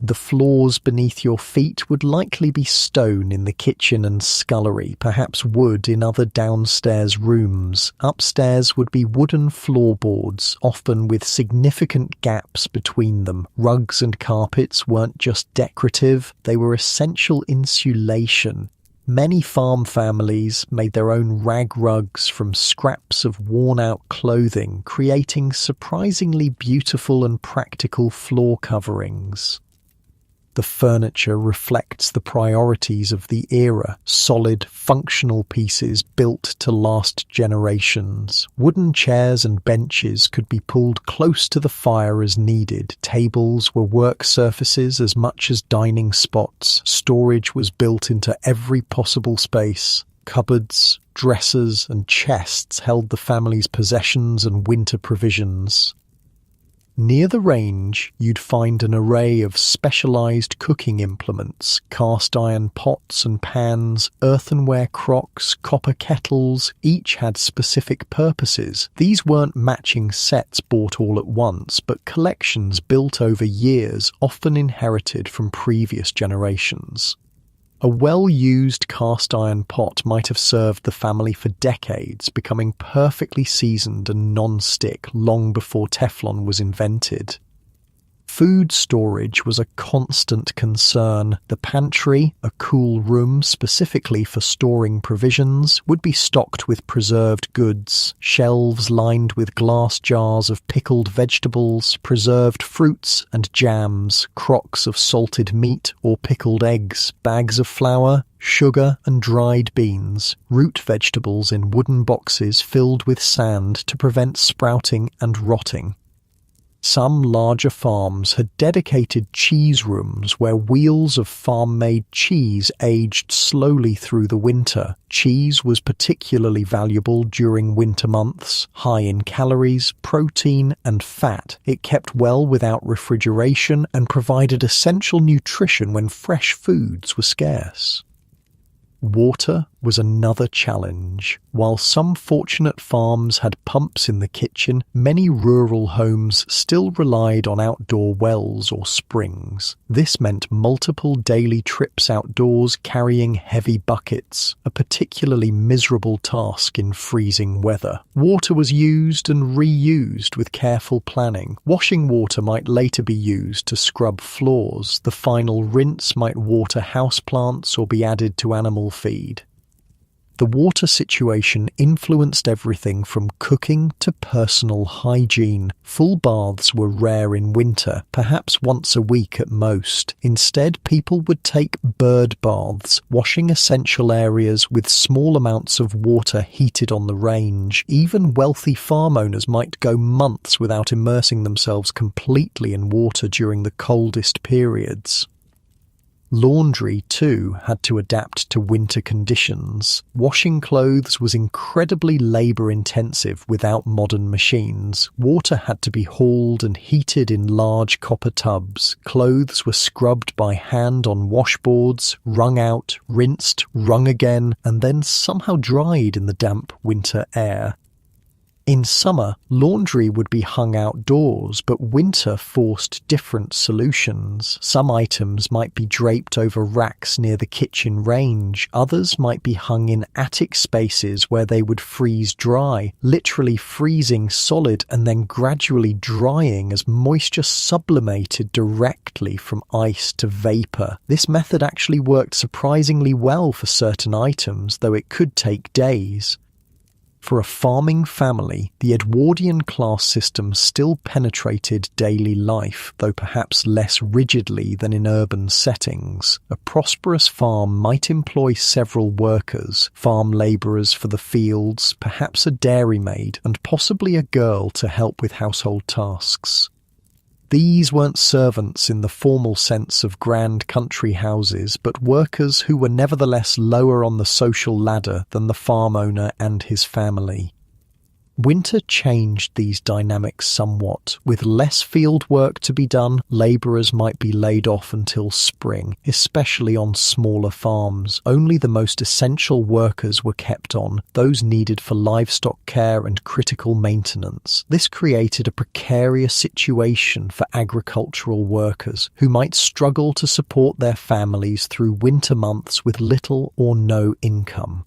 The floors beneath your feet would likely be stone in the kitchen and scullery, perhaps wood in other downstairs rooms. Upstairs would be wooden floorboards, often with significant gaps between them. Rugs and carpets weren't just decorative, they were essential insulation. Many farm families made their own rag rugs from scraps of worn-out clothing, creating surprisingly beautiful and practical floor coverings. The furniture reflects the priorities of the era, solid, functional pieces built to last generations. Wooden chairs and benches could be pulled close to the fire as needed. Tables were work surfaces as much as dining spots. Storage was built into every possible space. Cupboards, dressers, and chests held the family's possessions and winter provisions. Near the range, you'd find an array of specialised cooking implements, cast iron pots and pans, earthenware crocks, copper kettles. Each had specific purposes. These weren't matching sets bought all at once, but collections built over years, often inherited from previous generations. A well-used cast-iron pot might have served the family for decades, becoming perfectly seasoned and non-stick long before Teflon was invented. Food storage was a constant concern. The pantry, a cool room specifically for storing provisions, would be stocked with preserved goods. Shelves lined with glass jars of pickled vegetables, preserved fruits and jams, crocks of salted meat or pickled eggs, bags of flour, sugar and dried beans, root vegetables in wooden boxes filled with sand to prevent sprouting and rotting. Some larger farms had dedicated cheese rooms where wheels of farm-made cheese aged slowly through the winter. Cheese was particularly valuable during winter months, high in calories, protein, and fat. It kept well without refrigeration and provided essential nutrition when fresh foods were scarce. Water was another challenge. While some fortunate farms had pumps in the kitchen, many rural homes still relied on outdoor wells or springs. This meant multiple daily trips outdoors carrying heavy buckets, a particularly miserable task in freezing weather. Water was used and reused with careful planning. Washing water might later be used to scrub floors. The final rinse might water houseplants or be added to animal feed. The water situation influenced everything from cooking to personal hygiene. Full baths were rare in winter, perhaps once a week at most. Instead, people would take bird baths, washing essential areas with small amounts of water heated on the range. Even wealthy farm owners might go months without immersing themselves completely in water during the coldest periods. Laundry, too, had to adapt to winter conditions. Washing clothes was incredibly labour-intensive without modern machines. Water had to be hauled and heated in large copper tubs. Clothes were scrubbed by hand on washboards, wrung out, rinsed, wrung again, and then somehow dried in the damp winter air. In summer, laundry would be hung outdoors, but winter forced different solutions. Some items might be draped over racks near the kitchen range. Others might be hung in attic spaces where they would freeze dry, literally freezing solid and then gradually drying as moisture sublimated directly from ice to vapor. This method actually worked surprisingly well for certain items, though it could take days. For a farming family, the Edwardian class system still penetrated daily life, though perhaps less rigidly than in urban settings. A prosperous farm might employ several workers, farm labourers for the fields, perhaps a dairymaid, and possibly a girl to help with household tasks. These weren't servants in the formal sense of grand country houses, but workers who were nevertheless lower on the social ladder than the farm owner and his family. Winter changed these dynamics somewhat. With less field work to be done, labourers might be laid off until spring, especially on smaller farms. Only the most essential workers were kept on, those needed for livestock care and critical maintenance. This created a precarious situation for agricultural workers, who might struggle to support their families through winter months with little or no income.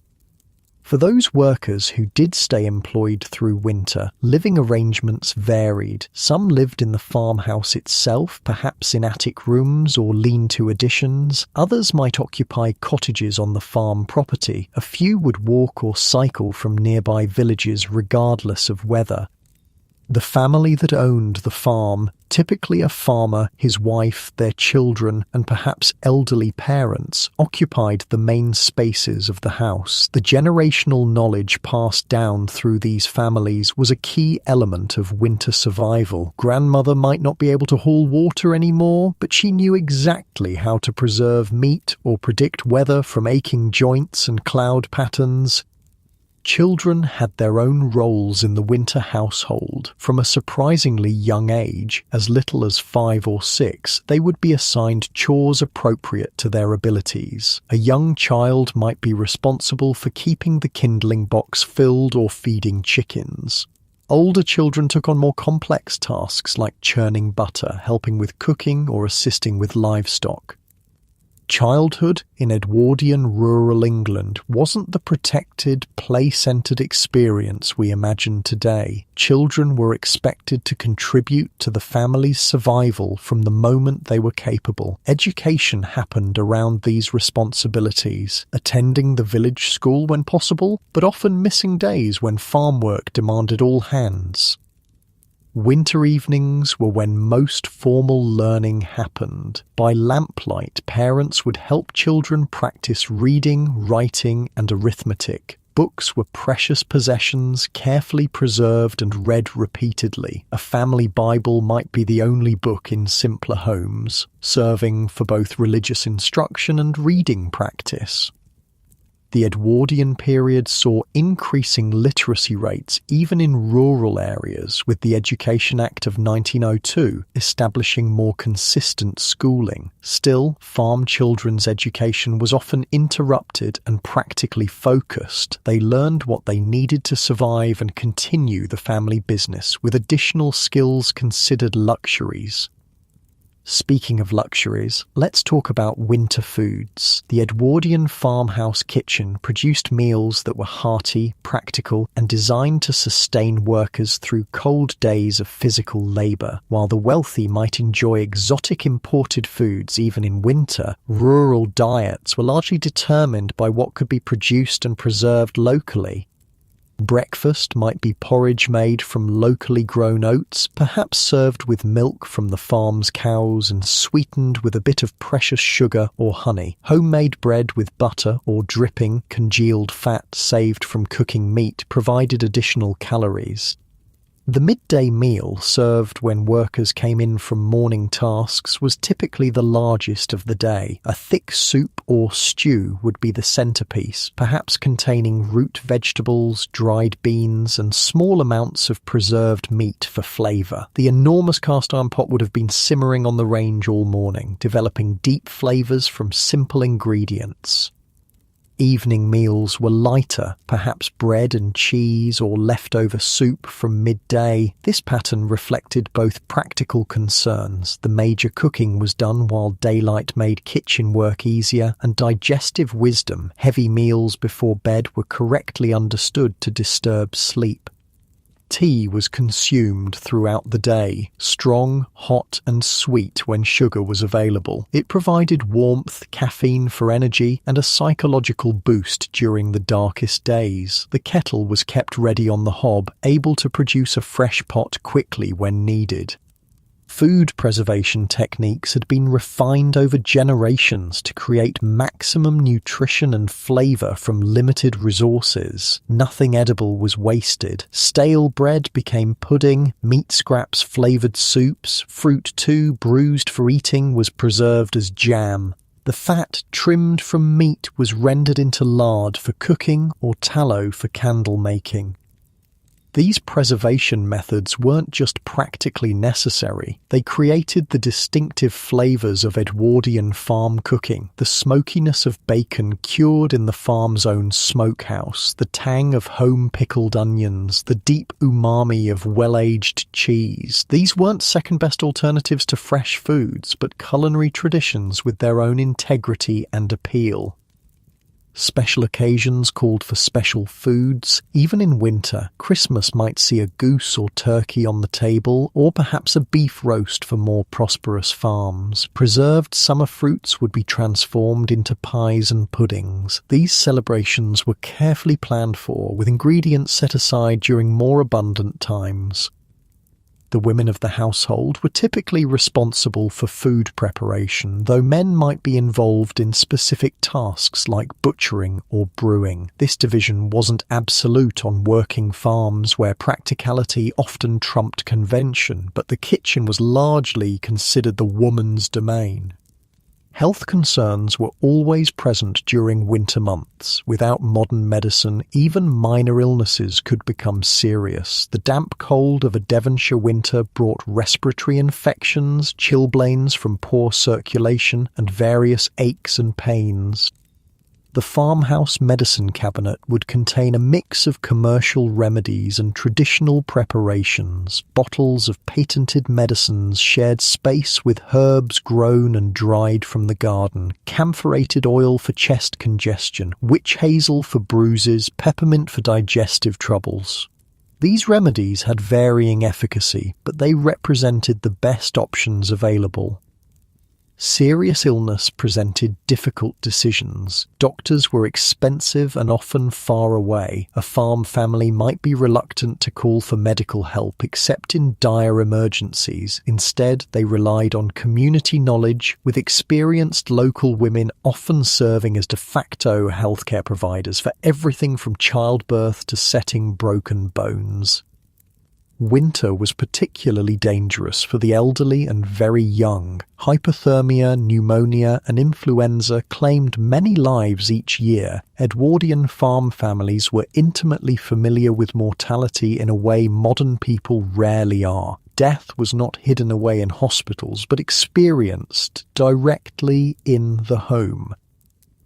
For those workers who did stay employed through winter, living arrangements varied. Some lived in the farmhouse itself, perhaps in attic rooms or lean-to additions. Others might occupy cottages on the farm property. A few would walk or cycle from nearby villages regardless of weather. The family that owned the farm, typically a farmer, his wife, their children, and perhaps elderly parents, occupied the main spaces of the house. The generational knowledge passed down through these families was a key element of winter survival. Grandmother might not be able to haul water anymore, but she knew exactly how to preserve meat or predict weather from aching joints and cloud patterns. Children had their own roles in the winter household. From a surprisingly young age, as little as 5 or 6, they would be assigned chores appropriate to their abilities. A young child might be responsible for keeping the kindling box filled or feeding chickens. Older children took on more complex tasks like churning butter, helping with cooking, or assisting with livestock. Childhood in Edwardian rural England wasn't the protected, play-centred experience we imagine today. Children were expected to contribute to the family's survival from the moment they were capable. Education happened around these responsibilities, attending the village school when possible, but often missing days when farm work demanded all hands. Winter evenings were when most formal learning happened. By lamplight, parents would help children practice reading, writing, and arithmetic. Books were precious possessions, carefully preserved and read repeatedly. A family Bible might be the only book in simpler homes, serving for both religious instruction and reading practice. The Edwardian period saw increasing literacy rates even in rural areas, with the Education Act of 1902 establishing more consistent schooling. Still, farm children's education was often interrupted and practically focused. They learned what they needed to survive and continue the family business, with additional skills considered luxuries. Speaking of luxuries, let's talk about winter foods. The Edwardian farmhouse kitchen produced meals that were hearty, practical, and designed to sustain workers through cold days of physical labor. While the wealthy might enjoy exotic imported foods even in winter, rural diets were largely determined by what could be produced and preserved locally. Breakfast might be porridge made from locally grown oats, perhaps served with milk from the farm's cows and sweetened with a bit of precious sugar or honey. Homemade bread with butter or dripping congealed fat saved from cooking meat provided additional calories. The midday meal, served when workers came in from morning tasks, was typically the largest of the day. A thick soup or stew would be the centerpiece, perhaps containing root vegetables, dried beans, and small amounts of preserved meat for flavor. The enormous cast-iron pot would have been simmering on the range all morning, developing deep flavors from simple ingredients. Evening meals were lighter, perhaps bread and cheese or leftover soup from midday. This pattern reflected both practical concerns. The major cooking was done while daylight made kitchen work easier, and digestive wisdom. Heavy meals before bed were correctly understood to disturb sleep. Tea was consumed throughout the day, strong, hot, and sweet when sugar was available. It provided warmth, caffeine for energy, and a psychological boost during the darkest days. The kettle was kept ready on the hob, able to produce a fresh pot quickly when needed. Food preservation techniques had been refined over generations to create maximum nutrition and flavor from limited resources. Nothing edible was wasted. Stale bread became pudding, meat scraps flavored soups, fruit too, bruised for eating, was preserved as jam. The fat trimmed from meat was rendered into lard for cooking or tallow for candle making. These preservation methods weren't just practically necessary, they created the distinctive flavors of Edwardian farm cooking, the smokiness of bacon cured in the farm's own smokehouse, the tang of home-pickled onions, the deep umami of well-aged cheese. These weren't second-best alternatives to fresh foods, but culinary traditions with their own integrity and appeal. Special occasions called for special foods. Even in winter, Christmas might see a goose or turkey on the table, or perhaps a beef roast for more prosperous farms. Preserved summer fruits would be transformed into pies and puddings. These celebrations were carefully planned for, with ingredients set aside during more abundant times. The women of the household were typically responsible for food preparation, though men might be involved in specific tasks like butchering or brewing. This division wasn't absolute on working farms where practicality often trumped convention, but the kitchen was largely considered the woman's domain. Health concerns were always present during winter months. Without modern medicine, even minor illnesses could become serious. The damp cold of a Devonshire winter brought respiratory infections, chilblains from poor circulation, and various aches and pains. The farmhouse medicine cabinet would contain a mix of commercial remedies and traditional preparations. Bottles of patented medicines shared space with herbs grown and dried from the garden, camphorated oil for chest congestion, witch hazel for bruises, peppermint for digestive troubles. These remedies had varying efficacy, but they represented the best options available. Serious illness presented difficult decisions. Doctors were expensive and often far away. A farm family might be reluctant to call for medical help except in dire emergencies. Instead, they relied on community knowledge, with experienced local women often serving as de facto healthcare providers for everything from childbirth to setting broken bones. Winter was particularly dangerous for the elderly and very young. Hypothermia, pneumonia, and influenza claimed many lives each year. Edwardian farm families were intimately familiar with mortality in a way modern people rarely are. Death was not hidden away in hospitals, but experienced directly in the home.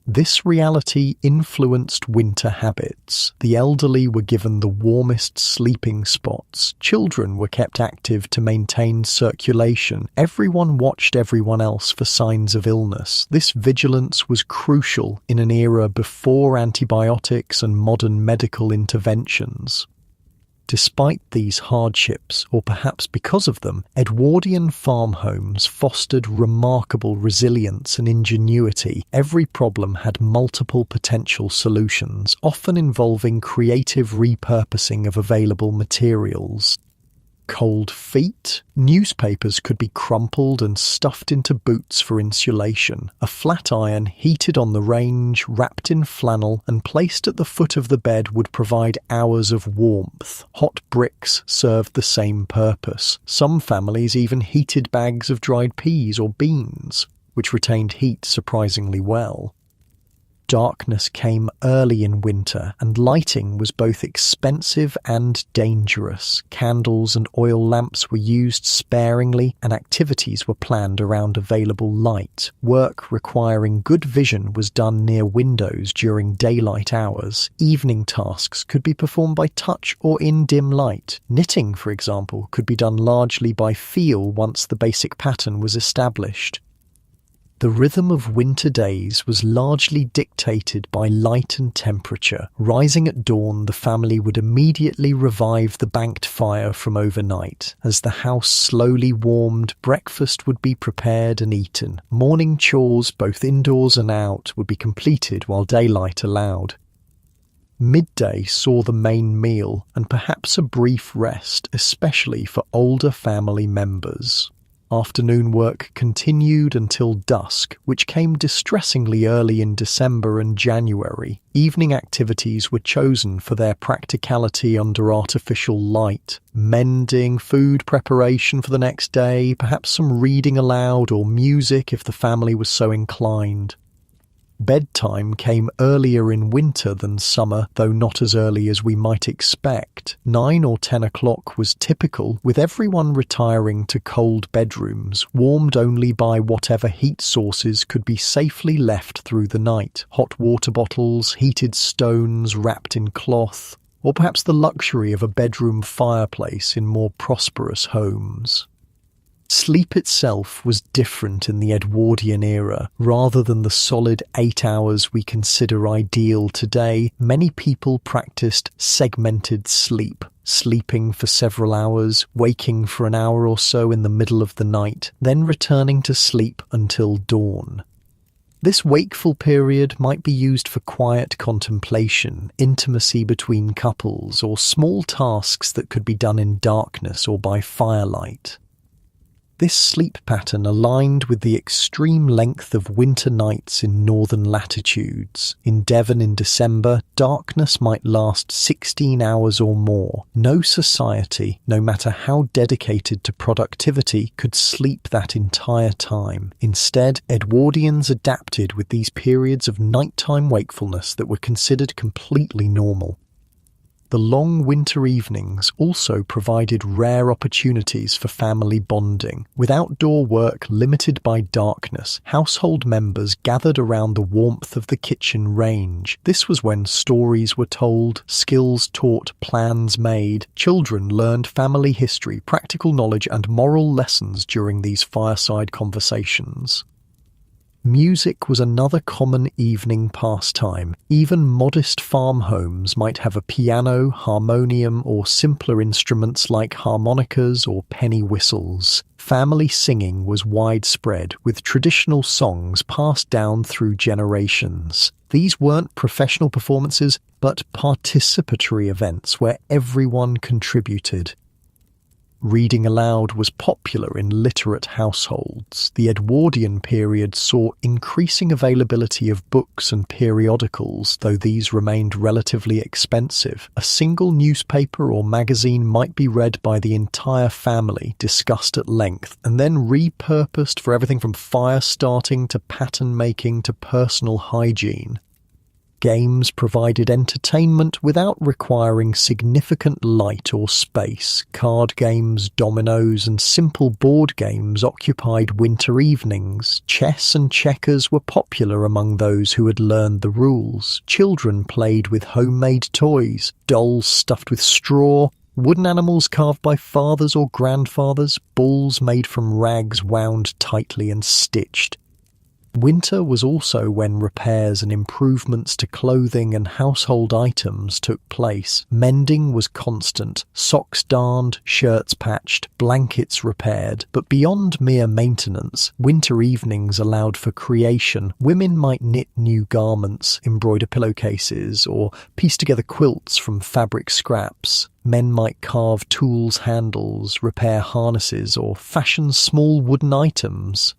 This reality influenced winter habits. The elderly were given the warmest sleeping spots. Children were kept active to maintain circulation. Everyone watched everyone else for signs of illness. This vigilance was crucial in an era before antibiotics and modern medical interventions. Despite these hardships, or perhaps because of them, Edwardian farm homes fostered remarkable resilience and ingenuity. Every problem had multiple potential solutions, often involving creative repurposing of available materials. Cold feet? Newspapers could be crumpled and stuffed into boots for insulation. A flat iron heated on the range, wrapped in flannel, and placed at the foot of the bed would provide hours of warmth. Hot bricks served the same purpose. Some families even heated bags of dried peas or beans, which retained heat surprisingly well. Darkness came early in winter, and lighting was both expensive and dangerous. Candles and oil lamps were used sparingly, and activities were planned around available light. Work requiring good vision was done near windows during daylight hours. Evening tasks could be performed by touch or in dim light. Knitting, for example, could be done largely by feel once the basic pattern was established. The rhythm of winter days was largely dictated by light and temperature. Rising at dawn, the family would immediately revive the banked fire from overnight. As the house slowly warmed, breakfast would be prepared and eaten. Morning chores, both indoors and out, would be completed while daylight allowed. Midday saw the main meal and perhaps a brief rest, especially for older family members. Afternoon work continued until dusk, which came distressingly early in December and January. Evening activities were chosen for their practicality under artificial light. Mending, food preparation for the next day, perhaps some reading aloud or music if the family was so inclined. Bedtime came earlier in winter than summer, though not as early as we might expect. 9 or 10 o'clock was typical, with everyone retiring to cold bedrooms, warmed only by whatever heat sources could be safely left through the night. Hot water bottles, heated stones wrapped in cloth, or perhaps the luxury of a bedroom fireplace in more prosperous homes. Sleep itself was different in the Edwardian era. Rather than the solid 8 hours we consider ideal today, many people practiced segmented sleep, sleeping for several hours, waking for an hour or so in the middle of the night, then returning to sleep until dawn. This wakeful period might be used for quiet contemplation, intimacy between couples, or small tasks that could be done in darkness or by firelight. This sleep pattern aligned with the extreme length of winter nights in northern latitudes. In Devon in December, darkness might last 16 hours or more. No society, no matter how dedicated to productivity, could sleep that entire time. Instead, Edwardians adapted with these periods of nighttime wakefulness that were considered completely normal. The long winter evenings also provided rare opportunities for family bonding. With outdoor work limited by darkness, household members gathered around the warmth of the kitchen range. This was when stories were told, skills taught, plans made. Children learned family history, practical knowledge, and moral lessons during these fireside conversations. Music was another common evening pastime. Even modest farm homes might have a piano, harmonium, or simpler instruments like harmonicas or penny whistles. Family singing was widespread, with traditional songs passed down through generations. These weren't professional performances, but participatory events where everyone contributed. Reading aloud was popular in literate households. The Edwardian period saw increasing availability of books and periodicals, though these remained relatively expensive. A single newspaper or magazine might be read by the entire family, discussed at length, and then repurposed for everything from fire starting to pattern making to personal hygiene. games provided entertainment without requiring significant light or space. Card games, dominoes, and simple board games occupied winter evenings. Chess and checkers were popular among those who had learned the rules. Children played with homemade toys, dolls stuffed with straw, wooden animals carved by fathers or grandfathers, balls made from rags wound tightly and stitched. Winter was also when repairs and improvements to clothing and household items took place. Mending was constant, socks darned, shirts patched, blankets repaired. But beyond mere maintenance, winter evenings allowed for creation. Women might knit new garments, embroider pillowcases, or piece together quilts from fabric scraps. Men might carve tools' handles, repair harnesses, or fashion small wooden items.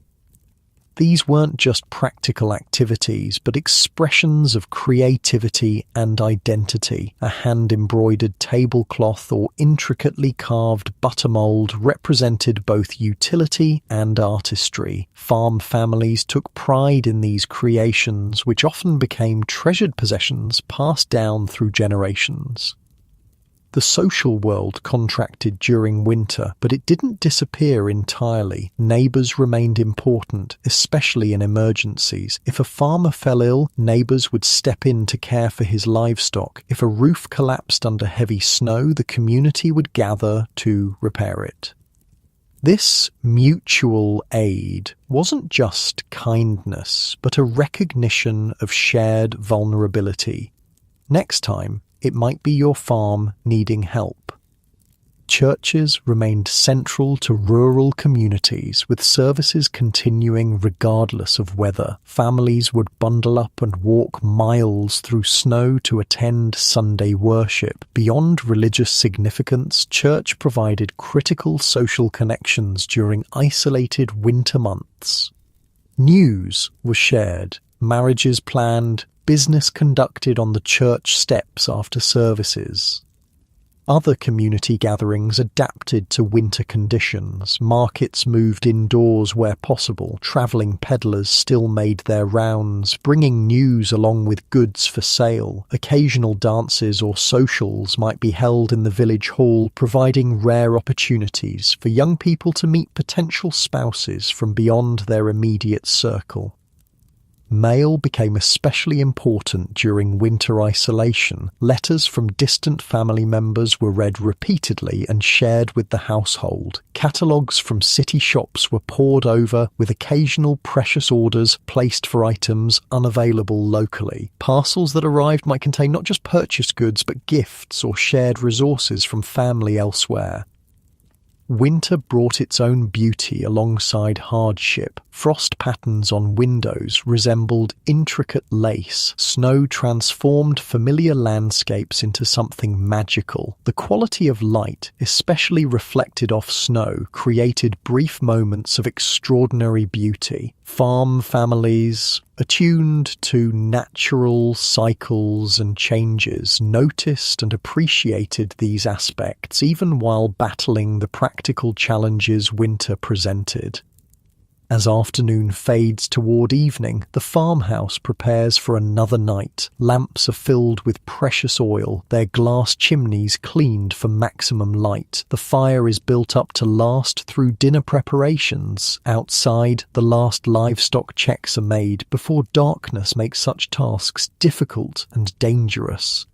These weren't just practical activities, but expressions of creativity and identity. A hand-embroidered tablecloth or intricately carved butter mold represented both utility and artistry. Farm families took pride in these creations, which often became treasured possessions passed down through generations. The social world contracted during winter, but it didn't disappear entirely. Neighbours remained important, especially in emergencies. If a farmer fell ill, neighbours would step in to care for his livestock. If a roof collapsed under heavy snow, the community would gather to repair it. This mutual aid wasn't just kindness, but a recognition of shared vulnerability. Next time, it might be your farm needing help. Churches remained central to rural communities, with services continuing regardless of weather. Families would bundle up and walk miles through snow to attend Sunday worship. Beyond religious significance, church provided critical social connections during isolated winter months. News was shared, marriages planned, business conducted on the church steps after services. Other community gatherings adapted to winter conditions. Markets moved indoors where possible. Travelling peddlers still made their rounds, bringing news along with goods for sale. Occasional dances or socials might be held in the village hall, providing rare opportunities for young people to meet potential spouses from beyond their immediate circle. Mail became especially important during winter isolation. Letters from distant family members were read repeatedly and shared with the household. Catalogues from city shops were pored over, with occasional precious orders placed for items unavailable locally. Parcels that arrived might contain not just purchased goods, but gifts or shared resources from family elsewhere. Winter brought its own beauty alongside hardship. Frost patterns on windows resembled intricate lace. Snow transformed familiar landscapes into something magical. The quality of light, especially reflected off snow, created brief moments of extraordinary beauty. Farm families, attuned to natural cycles and changes, noticed and appreciated these aspects even while battling the practical challenges winter presented. As afternoon fades toward evening, the farmhouse prepares for another night. Lamps are filled with precious oil, their glass chimneys cleaned for maximum light. The fire is built up to last through dinner preparations. Outside, the last livestock checks are made before darkness makes such tasks difficult and dangerous.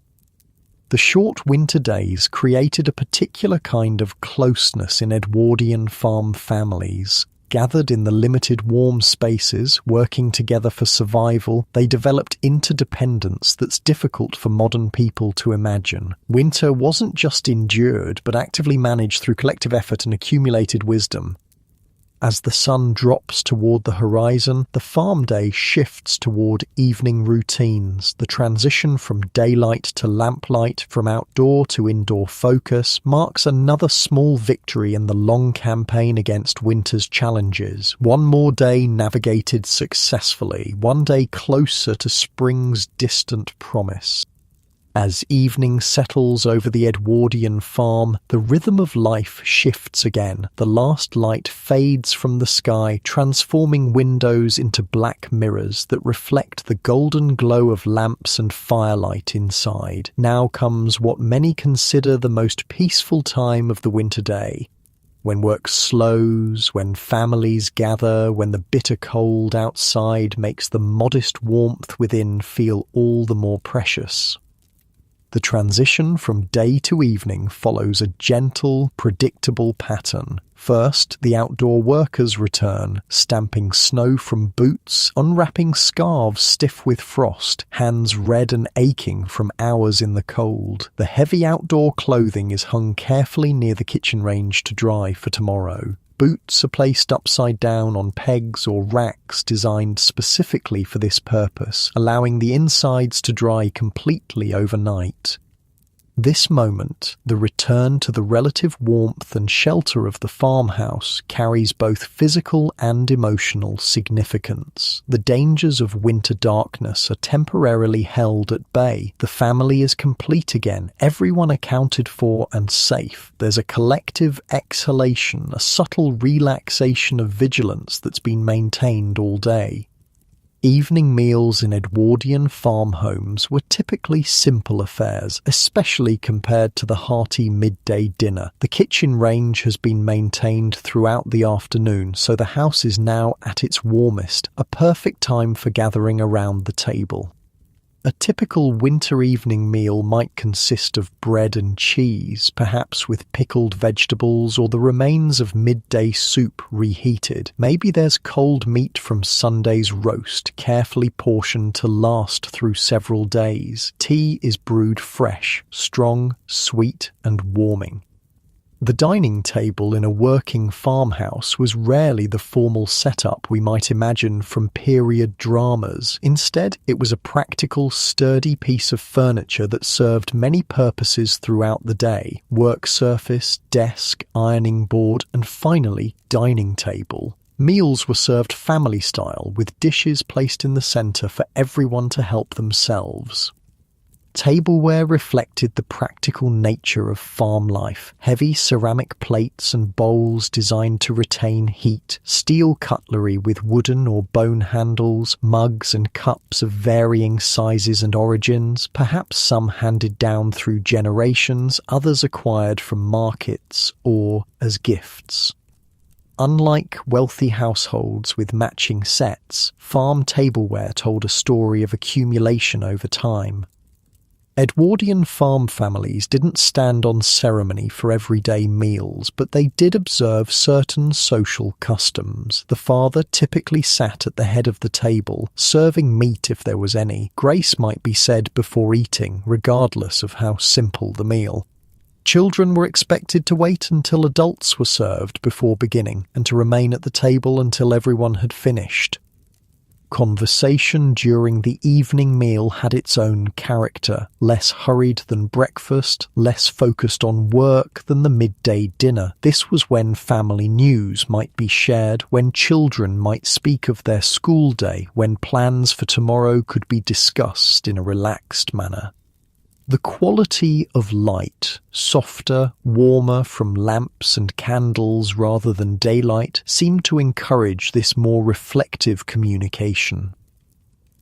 The short winter days created a particular kind of closeness in Edwardian farm families. Gathered in the limited warm spaces, working together for survival, they developed interdependence that's difficult for modern people to imagine. Winter wasn't just endured, but actively managed through collective effort and accumulated wisdom. As the sun drops toward the horizon, the farm day shifts toward evening routines. The transition from daylight to lamplight, from outdoor to indoor focus, marks another small victory in the long campaign against winter's challenges. One more day navigated successfully, one day closer to spring's distant promise. As evening settles over the Edwardian farm, the rhythm of life shifts again. The last light fades from the sky, transforming windows into black mirrors that reflect the golden glow of lamps and firelight inside. Now comes what many consider the most peaceful time of the winter day. When work slows, when families gather, when the bitter cold outside makes the modest warmth within feel all the more precious. The transition from day to evening follows a gentle, predictable pattern. First, the outdoor workers return, stamping snow from boots, unwrapping scarves stiff with frost, hands red and aching from hours in the cold. The heavy outdoor clothing is hung carefully near the kitchen range to dry for tomorrow. Boots are placed upside down on pegs or racks designed specifically for this purpose, allowing the insides to dry completely overnight. This moment, the return to the relative warmth and shelter of the farmhouse, carries both physical and emotional significance. The dangers of winter darkness are temporarily held at bay. The family is complete again, everyone accounted for and safe. There's a collective exhalation, a subtle relaxation of vigilance that's been maintained all day. Evening meals in Edwardian farm homes were typically simple affairs, especially compared to the hearty midday dinner. The kitchen range has been maintained throughout the afternoon, so the house is now at its warmest, a perfect time for gathering around the table. A typical winter evening meal might consist of bread and cheese, perhaps with pickled vegetables or the remains of midday soup reheated. Maybe there's cold meat from Sunday's roast, carefully portioned to last through several days. Tea is brewed fresh, strong, sweet, and warming. The dining table in a working farmhouse was rarely the formal setup we might imagine from period dramas. Instead, it was a practical, sturdy piece of furniture that served many purposes throughout the day: work surface, desk, ironing board, and finally, dining table. Meals were served family style, with dishes placed in the centre for everyone to help themselves. Tableware reflected the practical nature of farm life. Heavy ceramic plates and bowls designed to retain heat, steel cutlery with wooden or bone handles, mugs and cups of varying sizes and origins, perhaps some handed down through generations, others acquired from markets or as gifts. Unlike wealthy households with matching sets, farm tableware told a story of accumulation over time. Edwardian farm families didn't stand on ceremony for everyday meals, but they did observe certain social customs. The father typically sat at the head of the table, serving meat if there was any. Grace might be said before eating, regardless of how simple the meal. Children were expected to wait until adults were served before beginning, and to remain at the table until everyone had finished. Conversation during the evening meal had its own character, less hurried than breakfast, less focused on work than the midday dinner. This was when family news might be shared, when children might speak of their school day, when plans for tomorrow could be discussed in a relaxed manner. The quality of light, softer, warmer from lamps and candles rather than daylight, seemed to encourage this more reflective communication.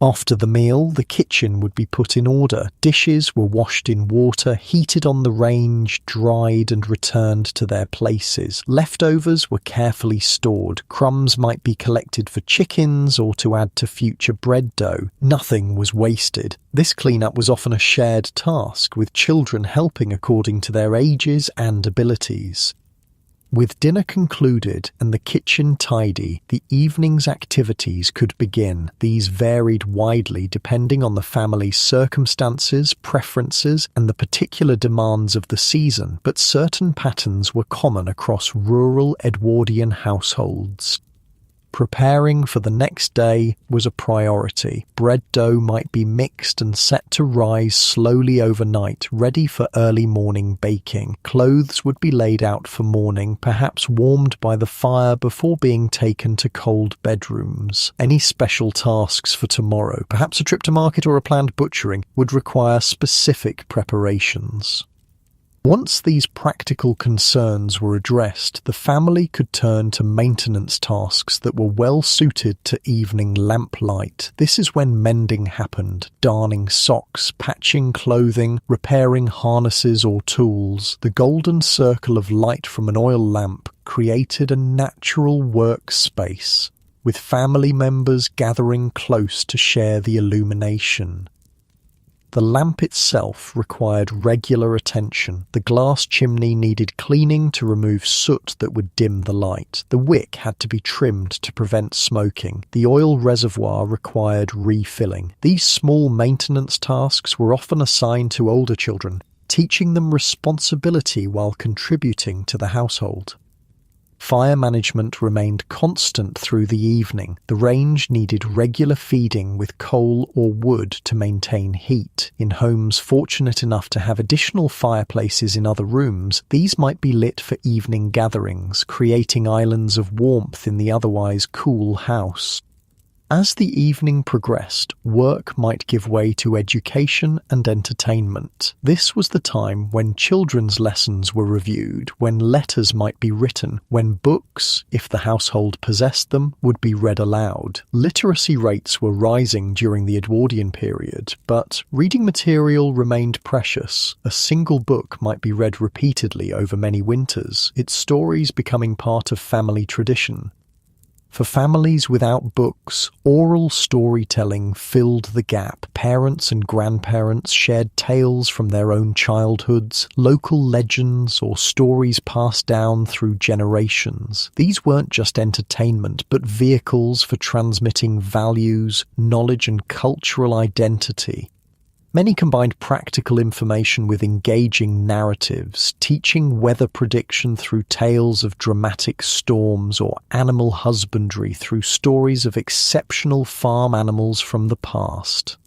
After the meal, the kitchen would be put in order. Dishes were washed in water, heated on the range, dried and returned to their places. Leftovers were carefully stored. Crumbs might be collected for chickens or to add to future bread dough. Nothing was wasted. This cleanup was often a shared task, with children helping according to their ages and abilities. With dinner concluded and the kitchen tidy, the evening's activities could begin. These varied widely depending on the family's circumstances, preferences, and the particular demands of the season, but certain patterns were common across rural Edwardian households. Preparing for the next day was a priority. Bread dough might be mixed and set to rise slowly overnight, ready for early morning baking. Clothes would be laid out for morning, perhaps warmed by the fire before being taken to cold bedrooms. Any special tasks for tomorrow, perhaps a trip to market or a planned butchering, would require specific preparations. Once these practical concerns were addressed, the family could turn to maintenance tasks that were well suited to evening lamplight. This is when mending happened, darning socks, patching clothing, repairing harnesses or tools. The golden circle of light from an oil lamp created a natural workspace, with family members gathering close to share the illumination. The lamp itself required regular attention. The glass chimney needed cleaning to remove soot that would dim the light. The wick had to be trimmed to prevent smoking. The oil reservoir required refilling. These small maintenance tasks were often assigned to older children, teaching them responsibility while contributing to the household. Fire management remained constant through the evening. The range needed regular feeding with coal or wood to maintain heat. In homes fortunate enough to have additional fireplaces in other rooms, these might be lit for evening gatherings, creating islands of warmth in the otherwise cool house. As the evening progressed, work might give way to education and entertainment. This was the time when children's lessons were reviewed, when letters might be written, when books, if the household possessed them, would be read aloud. Literacy rates were rising during the Edwardian period, but reading material remained precious. A single book might be read repeatedly over many winters, its stories becoming part of family tradition. For families without books, oral storytelling filled the gap. Parents and grandparents shared tales from their own childhoods, local legends or stories passed down through generations. These weren't just entertainment, but vehicles for transmitting values, knowledge and cultural identity. Many combined practical information with engaging narratives, teaching weather prediction through tales of dramatic storms or animal husbandry through stories of exceptional farm animals from the past.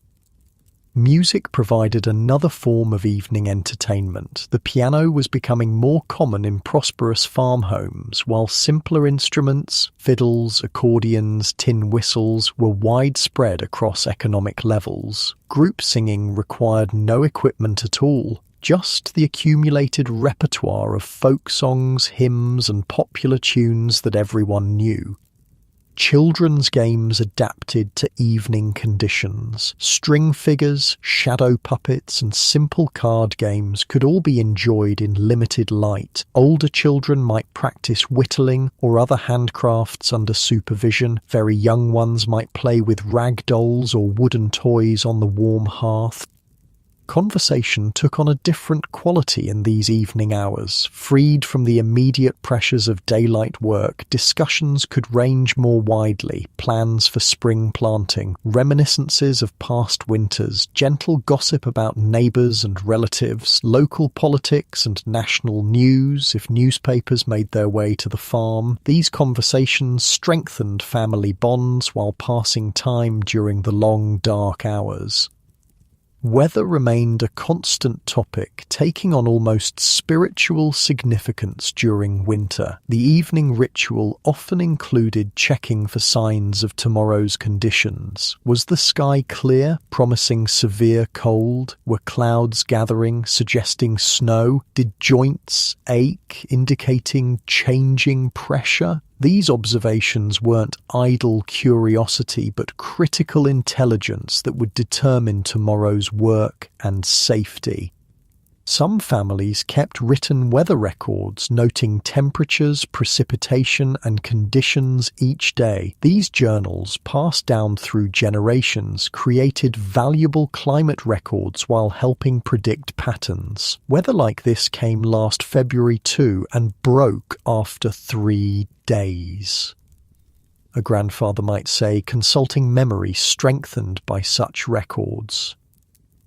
Music provided another form of evening entertainment. The piano was becoming more common in prosperous farm homes, while simpler instruments, fiddles, accordions, tin whistles, were widespread across economic levels. Group singing required no equipment at all, just the accumulated repertoire of folk songs, hymns, and popular tunes that everyone knew. Children's games adapted to evening conditions. String figures, shadow puppets, and simple card games could all be enjoyed in limited light. Older children might practice whittling or other handcrafts under supervision. Very young ones might play with rag dolls or wooden toys on the warm hearth. Conversation took on a different quality in these evening hours. Freed from the immediate pressures of daylight work, discussions could range more widely. Plans for spring planting, reminiscences of past winters, gentle gossip about neighbours and relatives, local politics and national news, if newspapers made their way to the farm. These conversations strengthened family bonds while passing time during the long, dark hours. Weather remained a constant topic, taking on almost spiritual significance during winter. The evening ritual often included checking for signs of tomorrow's conditions. Was the sky clear, promising severe cold? Were clouds gathering, suggesting snow? Did joints ache, indicating changing pressure? These observations weren't idle curiosity, but critical intelligence that would determine tomorrow's work and safety. Some families kept written weather records, noting temperatures, precipitation, and conditions each day. These journals, passed down through generations, created valuable climate records while helping predict patterns. Weather like this came last February too, and broke after 3 days. A grandfather might say, consulting memory strengthened by such records.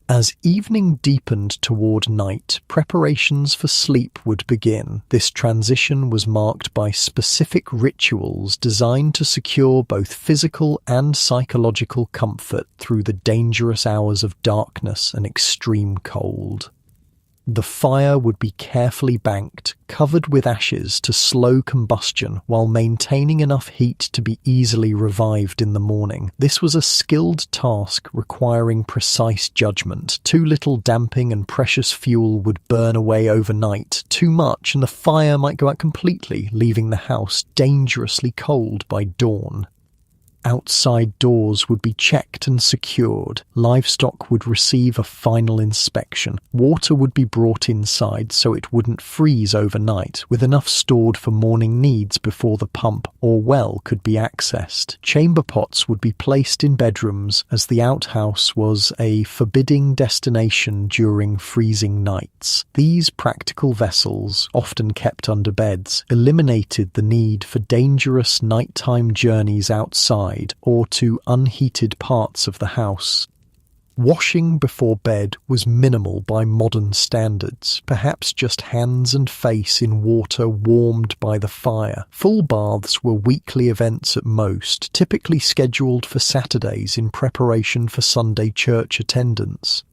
As evening deepened toward night, preparations for sleep would begin. This transition was marked by specific rituals designed to secure both physical and psychological comfort through the dangerous hours of darkness and extreme cold. The fire would be carefully banked, covered with ashes to slow combustion while maintaining enough heat to be easily revived in the morning. This was a skilled task requiring precise judgment. Too little damping and precious fuel would burn away overnight. Too much and the fire might go out completely, leaving the house dangerously cold by dawn. Outside doors would be checked and secured. Livestock would receive a final inspection. Water would be brought inside so it wouldn't freeze overnight, with enough stored for morning needs before the pump or well could be accessed. Chamber pots would be placed in bedrooms, as the outhouse was a forbidding destination during freezing nights. These practical vessels, often kept under beds, eliminated the need for dangerous nighttime journeys outside or to unheated parts of the house. Washing before bed was minimal by modern standards, perhaps just hands and face in water warmed by the fire. Full baths were weekly events at most, typically scheduled for Saturdays in preparation for Sunday church attendance.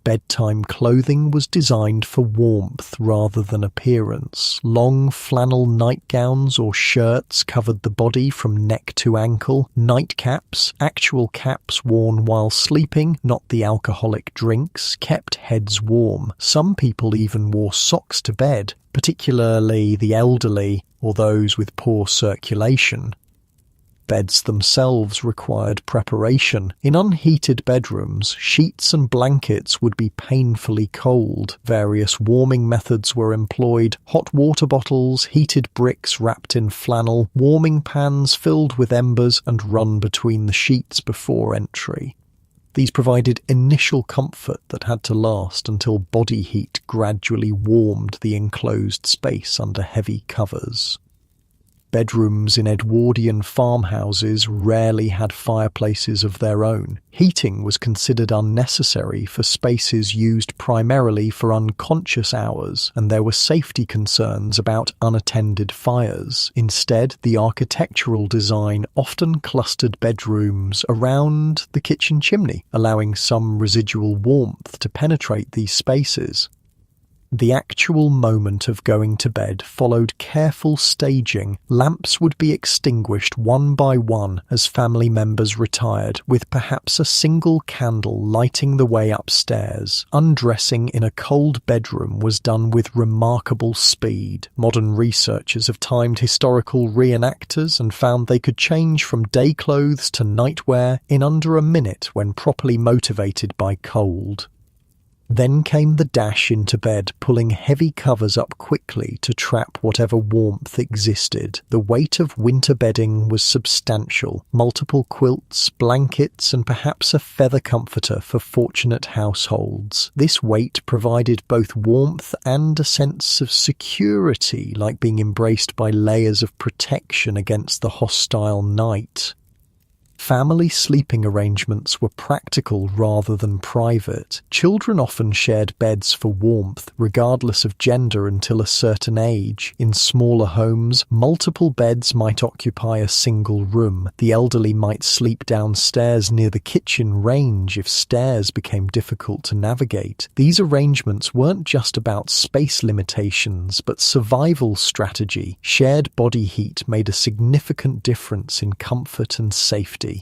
Bedtime clothing was designed for warmth rather than appearance. Long flannel nightgowns or shirts covered the body from neck to ankle. Nightcaps, actual caps worn while sleeping, not the alcoholic drinks, kept heads warm. Some people even wore socks to bed, particularly the elderly or those with poor circulation. Beds themselves required preparation. In unheated bedrooms, sheets and blankets would be painfully cold. Various warming methods were employed: hot water bottles, heated bricks wrapped in flannel, warming pans filled with embers and run between the sheets before entry. These provided initial comfort that had to last until body heat gradually warmed the enclosed space under heavy covers. Bedrooms in Edwardian farmhouses rarely had fireplaces of their own. Heating was considered unnecessary for spaces used primarily for unconscious hours, and there were safety concerns about unattended fires. Instead, the architectural design often clustered bedrooms around the kitchen chimney, allowing some residual warmth to penetrate these spaces. The actual moment of going to bed followed careful staging. Lamps would be extinguished one by one as family members retired, with perhaps a single candle lighting the way upstairs. Undressing in a cold bedroom was done with remarkable speed. Modern researchers have timed historical reenactors and found they could change from day clothes to nightwear in under a minute when properly motivated by cold. Then came the dash into bed, pulling heavy covers up quickly to trap whatever warmth existed. The weight of winter bedding was substantial: multiple quilts, blankets, and perhaps a feather comforter for fortunate households. This weight provided both warmth and a sense of security, like being embraced by layers of protection against the hostile night. Family sleeping arrangements were practical rather than private. Children often shared beds for warmth, regardless of gender, until a certain age. In smaller homes, multiple beds might occupy a single room. The elderly might sleep downstairs near the kitchen range if stairs became difficult to navigate. These arrangements weren't just about space limitations, but survival strategy. Shared body heat made a significant difference in comfort and safety.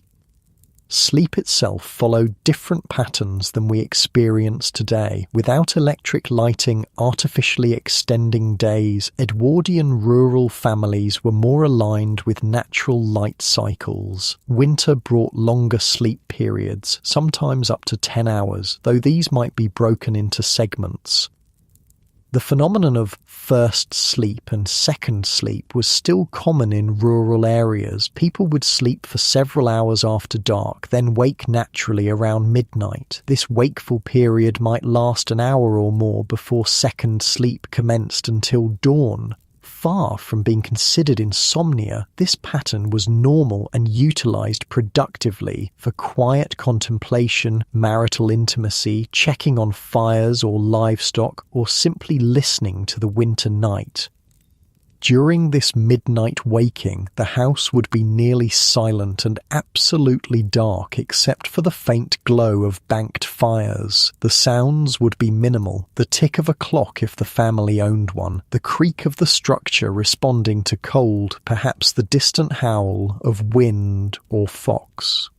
Sleep itself followed different patterns than we experience today. Without electric lighting artificially extending days, Edwardian rural families were more aligned with natural light cycles. Winter brought longer sleep periods, sometimes up to 10 hours, though these might be broken into segments. The phenomenon of first sleep and second sleep was still common in rural areas. People would sleep for several hours after dark, then wake naturally around midnight. This wakeful period might last an hour or more before second sleep commenced until dawn. far from being considered insomnia. This pattern was normal and utilized productively for quiet contemplation, marital intimacy, checking on fires or livestock, or simply listening to the winter night. During this midnight waking, the house would be nearly silent and absolutely dark except for the faint glow of banked fires. The sounds would be minimal, the tick of a clock if the family owned one, the creak of the structure responding to cold, perhaps the distant howl of wind or fox.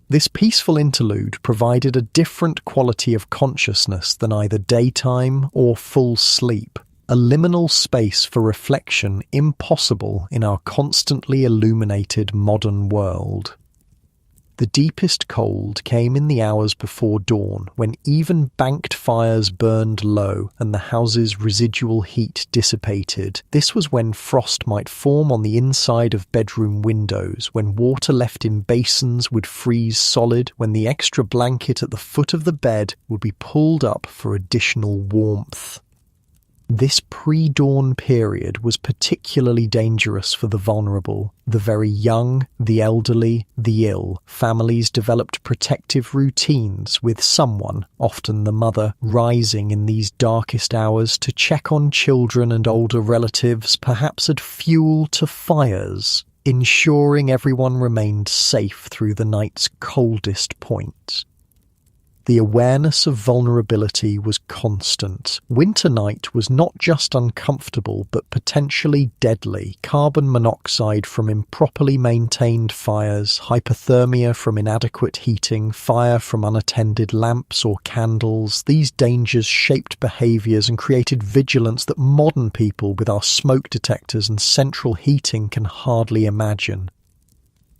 This peaceful interlude provided a different quality of consciousness than either daytime or full sleep. A liminal space for reflection impossible in our constantly illuminated modern world. The deepest cold came in the hours before dawn, when even banked fires burned low and the house's residual heat dissipated. This was when frost might form on the inside of bedroom windows, when water left in basins would freeze solid, when the extra blanket at the foot of the bed would be pulled up for additional warmth. This pre-dawn period was particularly dangerous for the vulnerable, the very young, the elderly, the ill. Families developed protective routines with someone, often the mother, rising in these darkest hours to check on children and older relatives, perhaps add fuel to fires, ensuring everyone remained safe through the night's coldest point. The awareness of vulnerability was constant. Winter night was not just uncomfortable, but potentially deadly. Carbon monoxide from improperly maintained fires, hypothermia from inadequate heating, fire from unattended lamps or candles. These dangers shaped behaviours and created vigilance that modern people with our smoke detectors and central heating can hardly imagine.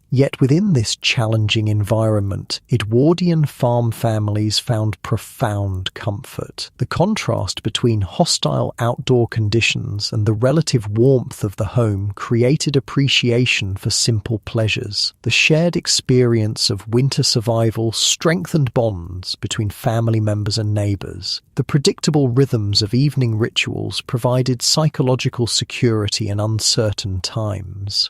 Yet within this challenging environment, Edwardian farm families found profound comfort. The contrast between hostile outdoor conditions and the relative warmth of the home created appreciation for simple pleasures. The shared experience of winter survival strengthened bonds between family members and neighbours. The predictable rhythms of evening rituals provided psychological security in uncertain times.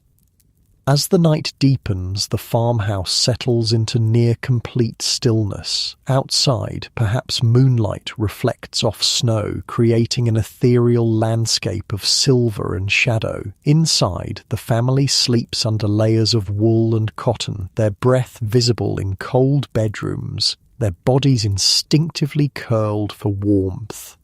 As the night deepens, the farmhouse settles into near-complete stillness. Outside, perhaps moonlight reflects off snow, creating an ethereal landscape of silver and shadow. Inside, the family sleeps under layers of wool and cotton, their breath visible in cold bedrooms, their bodies instinctively curled for warmth.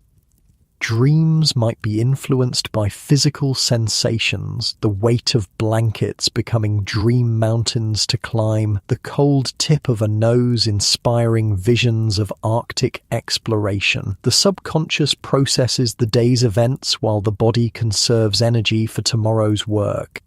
Dreams might be influenced by physical sensations, the weight of blankets becoming dream mountains to climb, the cold tip of a nose inspiring visions of Arctic exploration. The subconscious processes the day's events while the body conserves energy for tomorrow's work.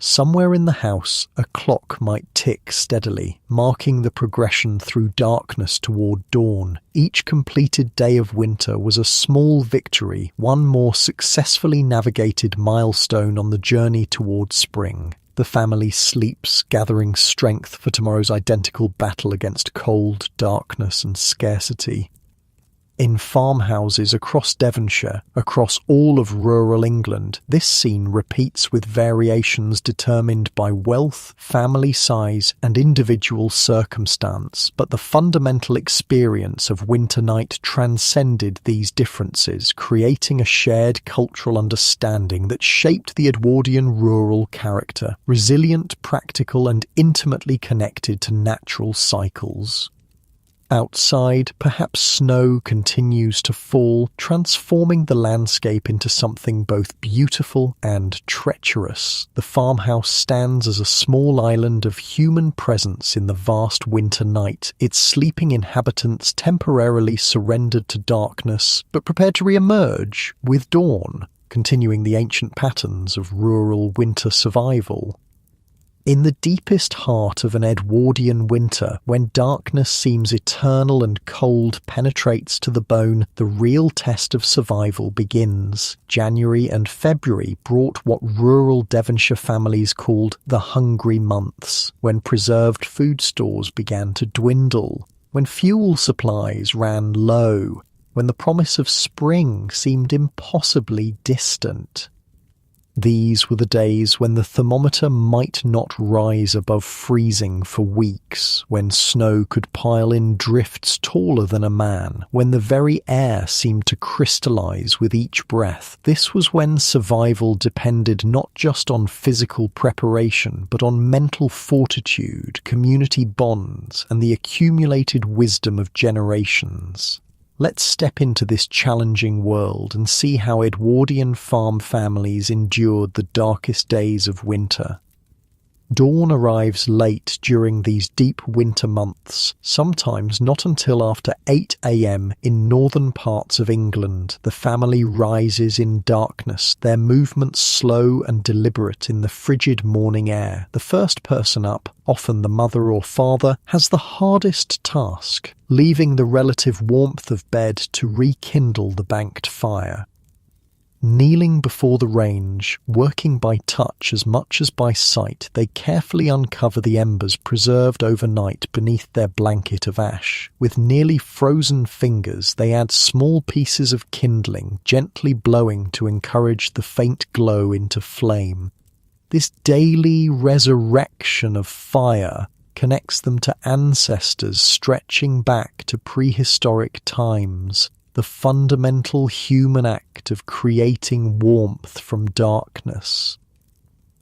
Somewhere in the house, a clock might tick steadily, marking the progression through darkness toward dawn. Each completed day of winter was a small victory, one more successfully navigated milestone on the journey toward spring. The family sleeps, gathering strength for tomorrow's identical battle against cold, darkness, and scarcity. In farmhouses across Devonshire, across all of rural England, this scene repeats with variations determined by wealth, family size, and individual circumstance, but the fundamental experience of winter night transcended these differences, creating a shared cultural understanding that shaped the Edwardian rural character, resilient, practical, and intimately connected to natural cycles. Outside, perhaps snow continues to fall, transforming the landscape into something both beautiful and treacherous. The farmhouse stands as a small island of human presence in the vast winter night, its sleeping inhabitants temporarily surrendered to darkness, but prepared to re-emerge with dawn, continuing the ancient patterns of rural winter survival. In the deepest heart of an Edwardian winter, when darkness seems eternal and cold penetrates to the bone, the real test of survival begins. January and February brought what rural Devonshire families called the hungry months, when preserved food stores began to dwindle, when fuel supplies ran low, when the promise of spring seemed impossibly distant. These were the days when the thermometer might not rise above freezing for weeks, when snow could pile in drifts taller than a man, when the very air seemed to crystallize with each breath. This was when survival depended not just on physical preparation, but on mental fortitude, community bonds, and the accumulated wisdom of generations. Let's step into this challenging world and see how Edwardian farm families endured the darkest days of winter. Dawn arrives late during these deep winter months, sometimes not until after 8 a.m. in northern parts of England. The family rises in darkness, their movements slow and deliberate in the frigid morning air. The first person up, often the mother or father, has the hardest task, leaving the relative warmth of bed to rekindle the banked fire. Kneeling before the range, working by touch as much as by sight, they carefully uncover the embers preserved overnight beneath their blanket of ash. With nearly frozen fingers, they add small pieces of kindling, gently blowing to encourage the faint glow into flame. This daily resurrection of fire connects them to ancestors stretching back to prehistoric times. The fundamental human act of creating warmth from darkness.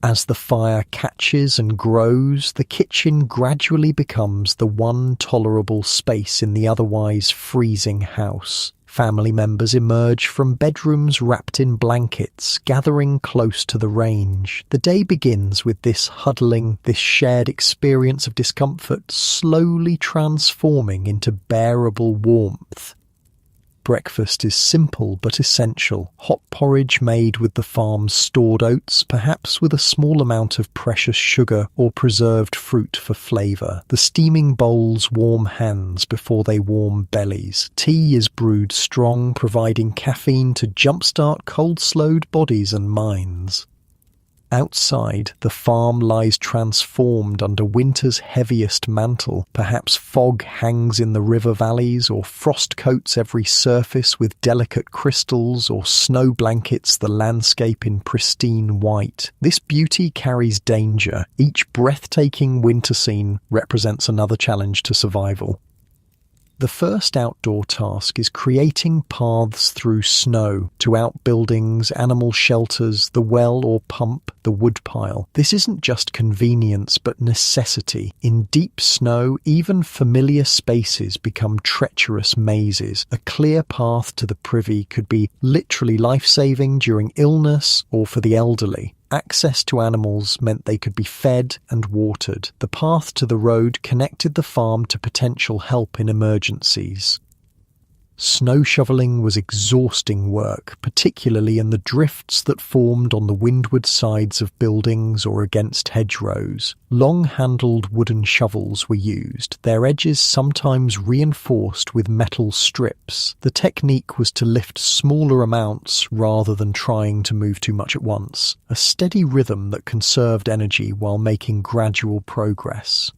As the fire catches and grows, the kitchen gradually becomes the one tolerable space in the otherwise freezing house. Family members emerge from bedrooms wrapped in blankets, gathering close to the range. The day begins with this huddling, this shared experience of discomfort, slowly transforming into bearable warmth. Breakfast is simple but essential. Hot porridge made with the farm's stored oats, perhaps with a small amount of precious sugar or preserved fruit for flavour. The steaming bowls warm hands before they warm bellies. Tea is brewed strong, providing caffeine to jumpstart cold-slowed bodies and minds. Outside, the farm lies transformed under winter's heaviest mantle. Perhaps fog hangs in the river valleys, or frost coats every surface with delicate crystals, or snow blankets the landscape in pristine white. This beauty carries danger. Each breathtaking winter scene represents another challenge to survival. The first outdoor task is creating paths through snow to outbuildings, animal shelters, the well or pump, the woodpile. This isn't just convenience but necessity. In deep snow, even familiar spaces become treacherous mazes. A clear path to the privy could be literally life-saving during illness or for the elderly. Access to animals meant they could be fed and watered. The path to the road connected the farm to potential help in emergencies. Snow shoveling was exhausting work, particularly in the drifts that formed on the windward sides of buildings or against hedgerows. Long-handled wooden shovels were used, their edges sometimes reinforced with metal strips. The technique was to lift smaller amounts rather than trying to move too much at once, a steady rhythm that conserved energy while making gradual progress.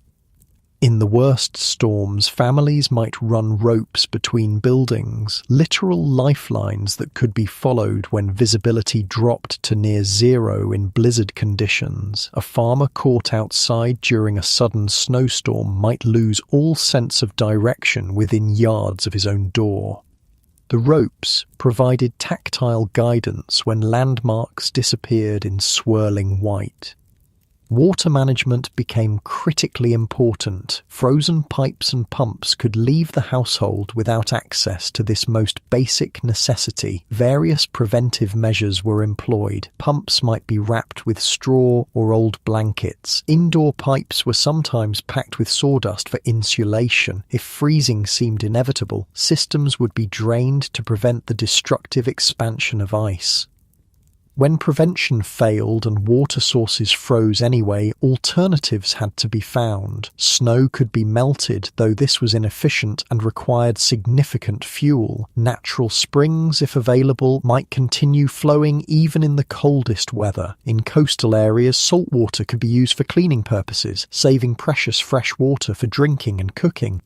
In the worst storms, families might run ropes between buildings, literal lifelines that could be followed when visibility dropped to near zero in blizzard conditions. A farmer caught outside during a sudden snowstorm might lose all sense of direction within yards of his own door. The ropes provided tactile guidance when landmarks disappeared in swirling white. Water management became critically important. Frozen pipes and pumps could leave the household without access to this most basic necessity. Various preventive measures were employed. Pumps might be wrapped with straw or old blankets. Indoor pipes were sometimes packed with sawdust for insulation. If freezing seemed inevitable, systems would be drained to prevent the destructive expansion of ice. When prevention failed and water sources froze anyway, alternatives had to be found. Snow could be melted, though this was inefficient and required significant fuel. Natural springs, if available, might continue flowing even in the coldest weather. In coastal areas, salt water could be used for cleaning purposes, saving precious fresh water for drinking and cooking.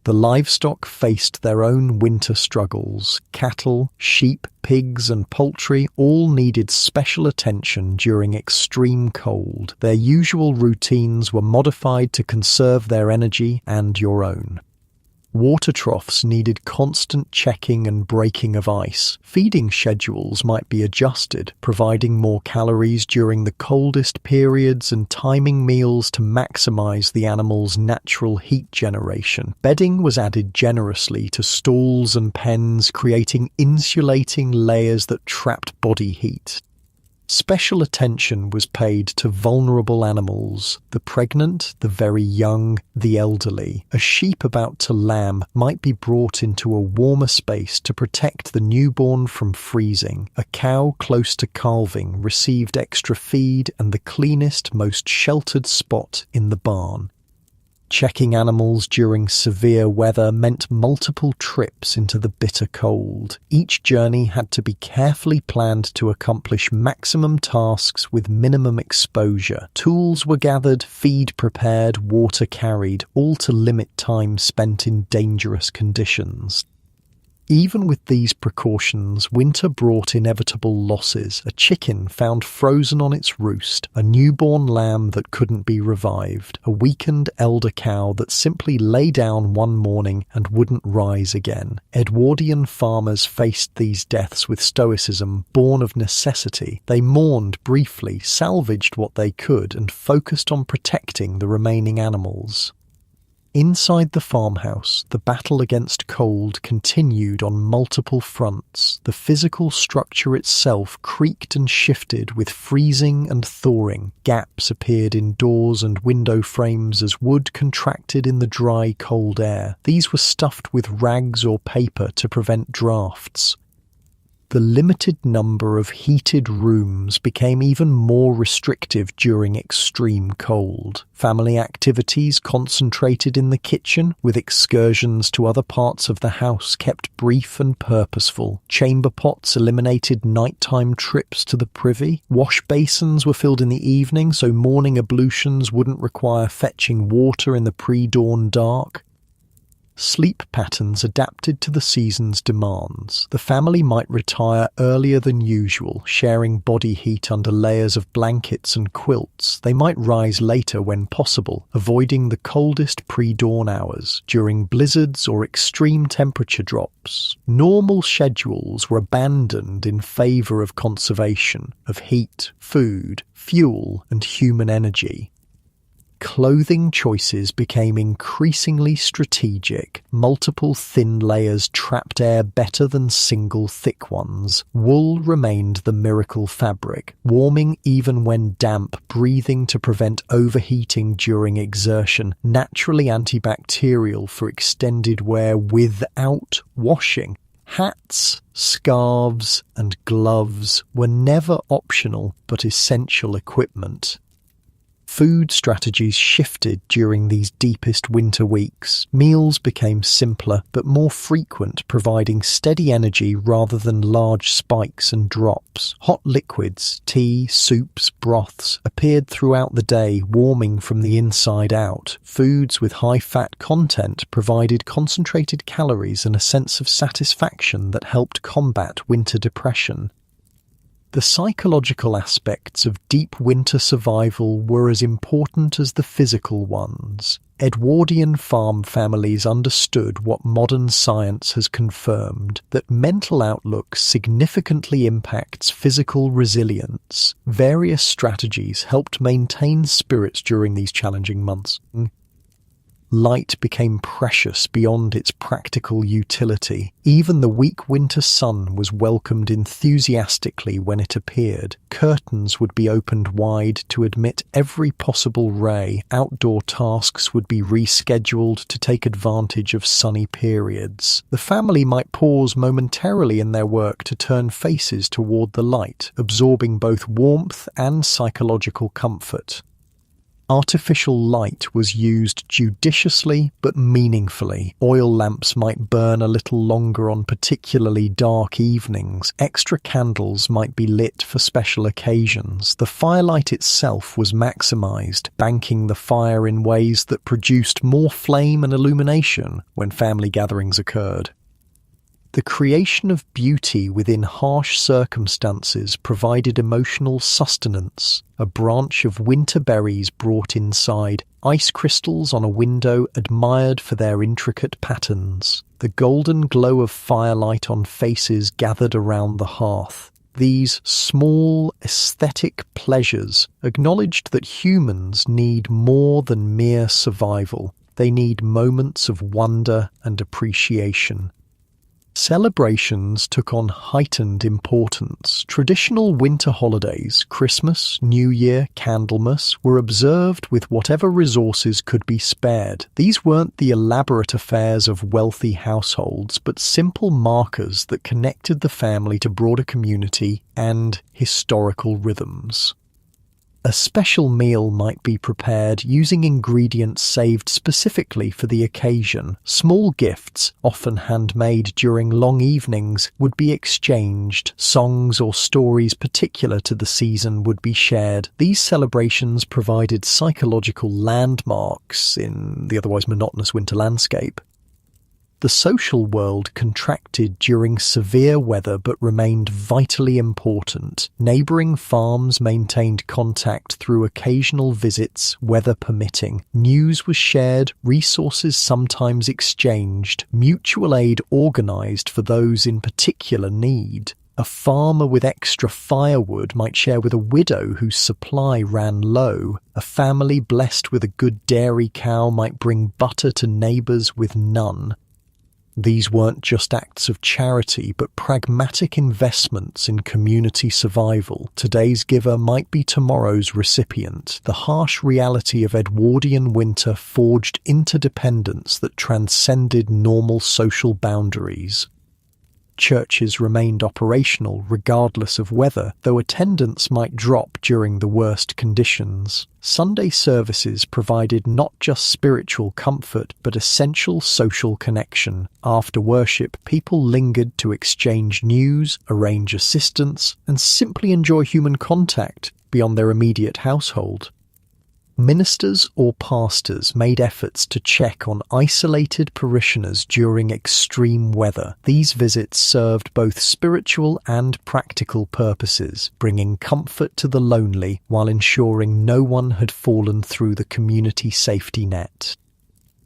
The livestock faced their own winter struggles. Cattle, sheep, pigs, and poultry all needed special attention during extreme cold. Their usual routines were modified to conserve their energy and your own. Water troughs needed constant checking and breaking of ice. Feeding schedules might be adjusted, providing more calories during the coldest periods and timing meals to maximize the animal's natural heat generation. Bedding was added generously to stalls and pens, creating insulating layers that trapped body heat. Special attention was paid to vulnerable animals, the pregnant, the very young, the elderly. A sheep about to lamb might be brought into a warmer space to protect the newborn from freezing. A cow close to calving received extra feed and the cleanest, most sheltered spot in the barn. Checking animals during severe weather meant multiple trips into the bitter cold. Each journey had to be carefully planned to accomplish maximum tasks with minimum exposure. Tools were gathered, feed prepared, water carried, all to limit time spent in dangerous conditions. Even with these precautions, winter brought inevitable losses. A chicken found frozen on its roost, a newborn lamb that couldn't be revived, a weakened elder cow that simply lay down one morning and wouldn't rise again. Edwardian farmers faced these deaths with stoicism, born of necessity. They mourned briefly, salvaged what they could, and focused on protecting the remaining animals. Inside the farmhouse, the battle against cold continued on multiple fronts. The physical structure itself creaked and shifted with freezing and thawing. Gaps appeared in doors and window frames as wood contracted in the dry, cold air. These were stuffed with rags or paper to prevent drafts. The limited number of heated rooms became even more restrictive during extreme cold. Family activities concentrated in the kitchen, with excursions to other parts of the house kept brief and purposeful. Chamber pots eliminated nighttime trips to the privy. Wash basins were filled in the evening, so morning ablutions wouldn't require fetching water in the pre-dawn dark. Sleep patterns adapted to the season's demands. The family might retire earlier than usual, sharing body heat under layers of blankets and quilts. They might rise later when possible, avoiding the coldest pre-dawn hours during blizzards or extreme temperature drops. Normal schedules were abandoned in favor of conservation of heat, food, fuel, and human energy. Clothing choices became increasingly strategic. Multiple thin layers trapped air better than single thick ones. Wool remained the miracle fabric, warming even when damp, breathing to prevent overheating during exertion, naturally antibacterial for extended wear without washing. Hats, scarves, and gloves were never optional but essential equipment. Food strategies shifted during these deepest winter weeks. Meals became simpler but more frequent, providing steady energy rather than large spikes and drops. Hot liquids, tea, soups, broths appeared throughout the day, warming from the inside out. Foods with high fat content provided concentrated calories and a sense of satisfaction that helped combat winter depression. The psychological aspects of deep winter survival were as important as the physical ones. Edwardian farm families understood what modern science has confirmed, that mental outlook significantly impacts physical resilience. Various strategies helped maintain spirits during these challenging months. Light became precious beyond its practical utility. Even the weak winter sun was welcomed enthusiastically when it appeared. Curtains would be opened wide to admit every possible ray. Outdoor tasks would be rescheduled to take advantage of sunny periods. The family might pause momentarily in their work to turn faces toward the light, absorbing both warmth and psychological comfort. Artificial light was used judiciously but meaningfully. Oil lamps might burn a little longer on particularly dark evenings. Extra candles might be lit for special occasions. The firelight itself was maximized, banking the fire in ways that produced more flame and illumination when family gatherings occurred. The creation of beauty within harsh circumstances provided emotional sustenance. A branch of winter berries brought inside, ice crystals on a window admired for their intricate patterns, the golden glow of firelight on faces gathered around the hearth. These small aesthetic pleasures acknowledged that humans need more than mere survival. They need moments of wonder and appreciation. Celebrations took on heightened importance. Traditional winter holidays, Christmas, New Year, Candlemas, were observed with whatever resources could be spared. These weren't the elaborate affairs of wealthy households, but simple markers that connected the family to broader community and historical rhythms. A special meal might be prepared using ingredients saved specifically for the occasion. Small gifts, often handmade during long evenings, would be exchanged. Songs or stories particular to the season would be shared. These celebrations provided psychological landmarks in the otherwise monotonous winter landscape. The social world contracted during severe weather but remained vitally important. Neighbouring farms maintained contact through occasional visits, weather permitting. News was shared, resources sometimes exchanged, mutual aid organised for those in particular need. A farmer with extra firewood might share with a widow whose supply ran low. A family blessed with a good dairy cow might bring butter to neighbours with none. These weren't just acts of charity, but pragmatic investments in community survival. Today's giver might be tomorrow's recipient. The harsh reality of Edwardian winter forged interdependence that transcended normal social boundaries. Churches remained operational regardless of weather, though attendance might drop during the worst conditions. Sunday services provided not just spiritual comfort, but essential social connection. After worship, people lingered to exchange news, arrange assistance, and simply enjoy human contact beyond their immediate household. Ministers or pastors made efforts to check on isolated parishioners during extreme weather. These visits served both spiritual and practical purposes, bringing comfort to the lonely while ensuring no one had fallen through the community safety net.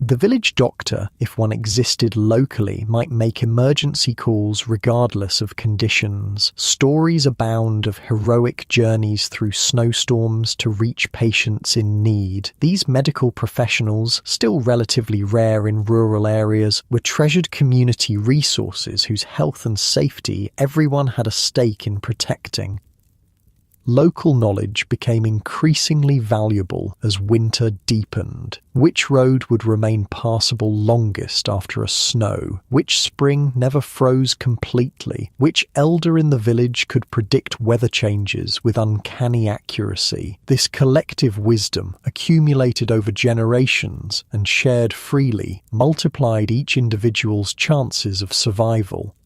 The village doctor, if one existed locally, might make emergency calls regardless of conditions. Stories abound of heroic journeys through snowstorms to reach patients in need. These medical professionals, still relatively rare in rural areas, were treasured community resources whose health and safety everyone had a stake in protecting. Local knowledge became increasingly valuable as winter deepened. Which road would remain passable longest after a snow? Which spring never froze completely? Which elder in the village could predict weather changes with uncanny accuracy? This collective wisdom, accumulated over generations and shared freely, multiplied each individual's chances of survival.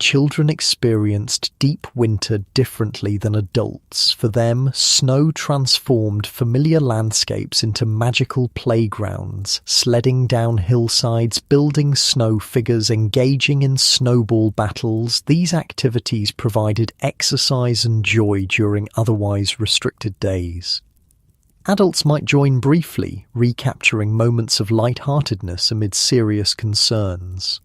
Children experienced deep winter differently than adults. For them, snow transformed familiar landscapes into magical playgrounds, sledding down hillsides, building snow figures, engaging in snowball battles. These activities provided exercise and joy during otherwise restricted days. Adults might join briefly, recapturing moments of lightheartedness amid serious concerns.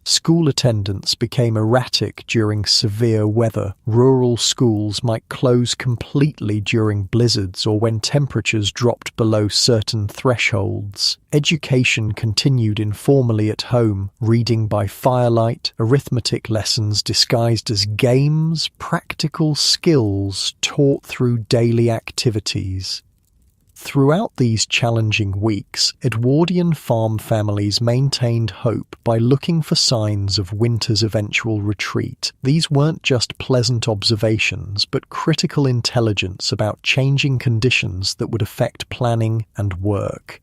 School attendance became erratic during severe weather. Rural schools might close completely during blizzards or when temperatures dropped below certain thresholds. Education continued informally at home, reading by firelight, arithmetic lessons disguised as games, practical skills taught through daily activities. Throughout these challenging weeks, Edwardian farm families maintained hope by looking for signs of winter's eventual retreat. These weren't just pleasant observations, but critical intelligence about changing conditions that would affect planning and work.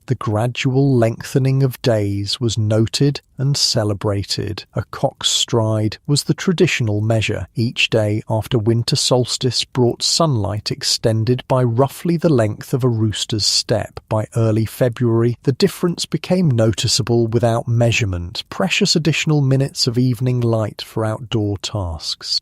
The gradual lengthening of days was noted and celebrated. A cock's stride was the traditional measure. Each day after winter solstice brought sunlight extended by roughly the length of a rooster's step. By early February, the difference became noticeable without measurement, precious additional minutes of evening light for outdoor tasks.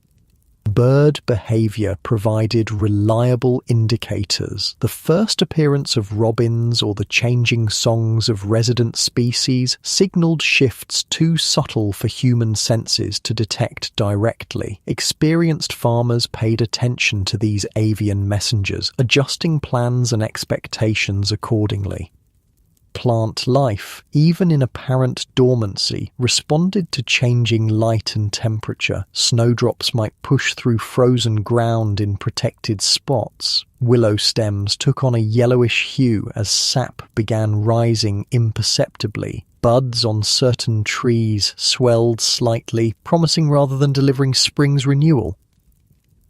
Bird behavior provided reliable indicators. The first appearance of robins or the changing songs of resident species signaled shifts too subtle for human senses to detect directly. Experienced farmers paid attention to these avian messengers, adjusting plans and expectations accordingly. Plant life, even in apparent dormancy, responded to changing light and temperature. Snowdrops might push through frozen ground in protected spots. Willow stems took on a yellowish hue as sap began rising imperceptibly. Buds on certain trees swelled slightly, promising rather than delivering spring's renewal.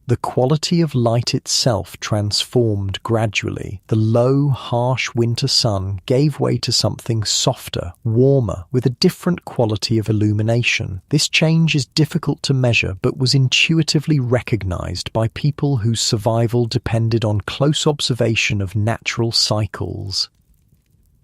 The quality of light itself transformed gradually. The low, harsh winter sun gave way to something softer, warmer, with a different quality of illumination. This change is difficult to measure, but was intuitively recognized by people whose survival depended on close observation of natural cycles.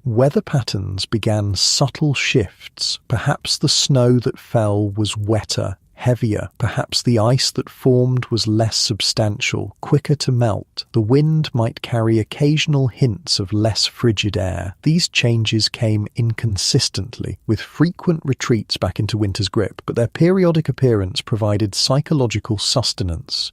Weather patterns began subtle shifts. Perhaps the snow that fell was wetter, heavier. Perhaps the ice that formed was less substantial, quicker to melt. The wind might carry occasional hints of less frigid air. These changes came inconsistently, with frequent retreats back into winter's grip, but their periodic appearance provided psychological sustenance.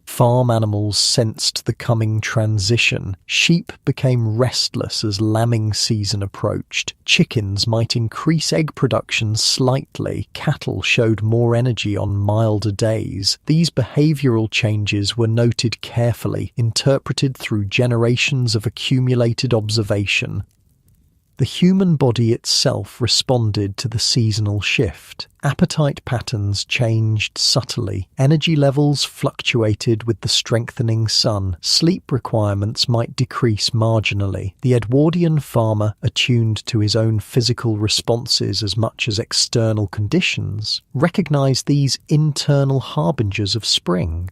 Farm animals sensed the coming transition. Sheep became restless as lambing season approached. Chickens might increase egg production slightly. Cattle showed more energy on milder days. These behavioral changes were noted carefully, interpreted through generations of accumulated observation. The human body itself responded to the seasonal shift. Appetite patterns changed subtly. Energy levels fluctuated with the strengthening sun. Sleep requirements might decrease marginally. The Edwardian farmer, attuned to his own physical responses as much as external conditions, recognized these internal harbingers of spring.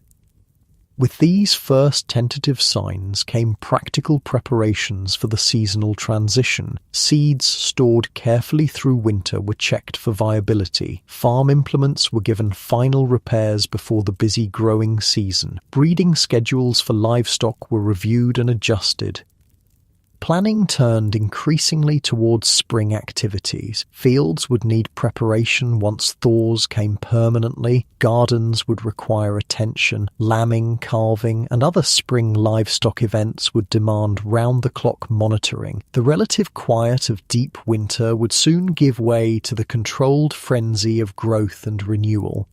With these first tentative signs came practical preparations for the seasonal transition. Seeds stored carefully through winter were checked for viability. Farm implements were given final repairs before the busy growing season. Breeding schedules for livestock were reviewed and adjusted. Planning turned increasingly towards spring activities. Fields would need preparation once thaws came permanently. Gardens would require attention. Lambing, calving, and other spring livestock events would demand round-the-clock monitoring. The relative quiet of deep winter would soon give way to the controlled frenzy of growth and renewal.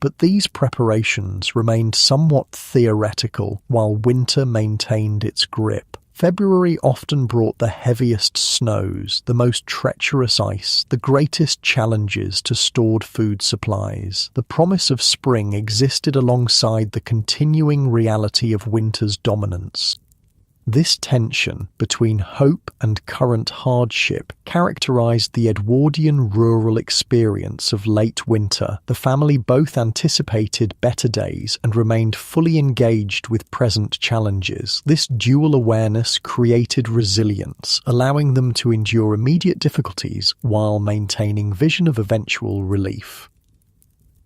But these preparations remained somewhat theoretical while winter maintained its grip. February often brought the heaviest snows, the most treacherous ice, the greatest challenges to stored food supplies. The promise of spring existed alongside the continuing reality of winter's dominance. This tension between hope and current hardship characterized the Edwardian rural experience of late winter. The family both anticipated better days and remained fully engaged with present challenges. This dual awareness created resilience, allowing them to endure immediate difficulties while maintaining vision of eventual relief.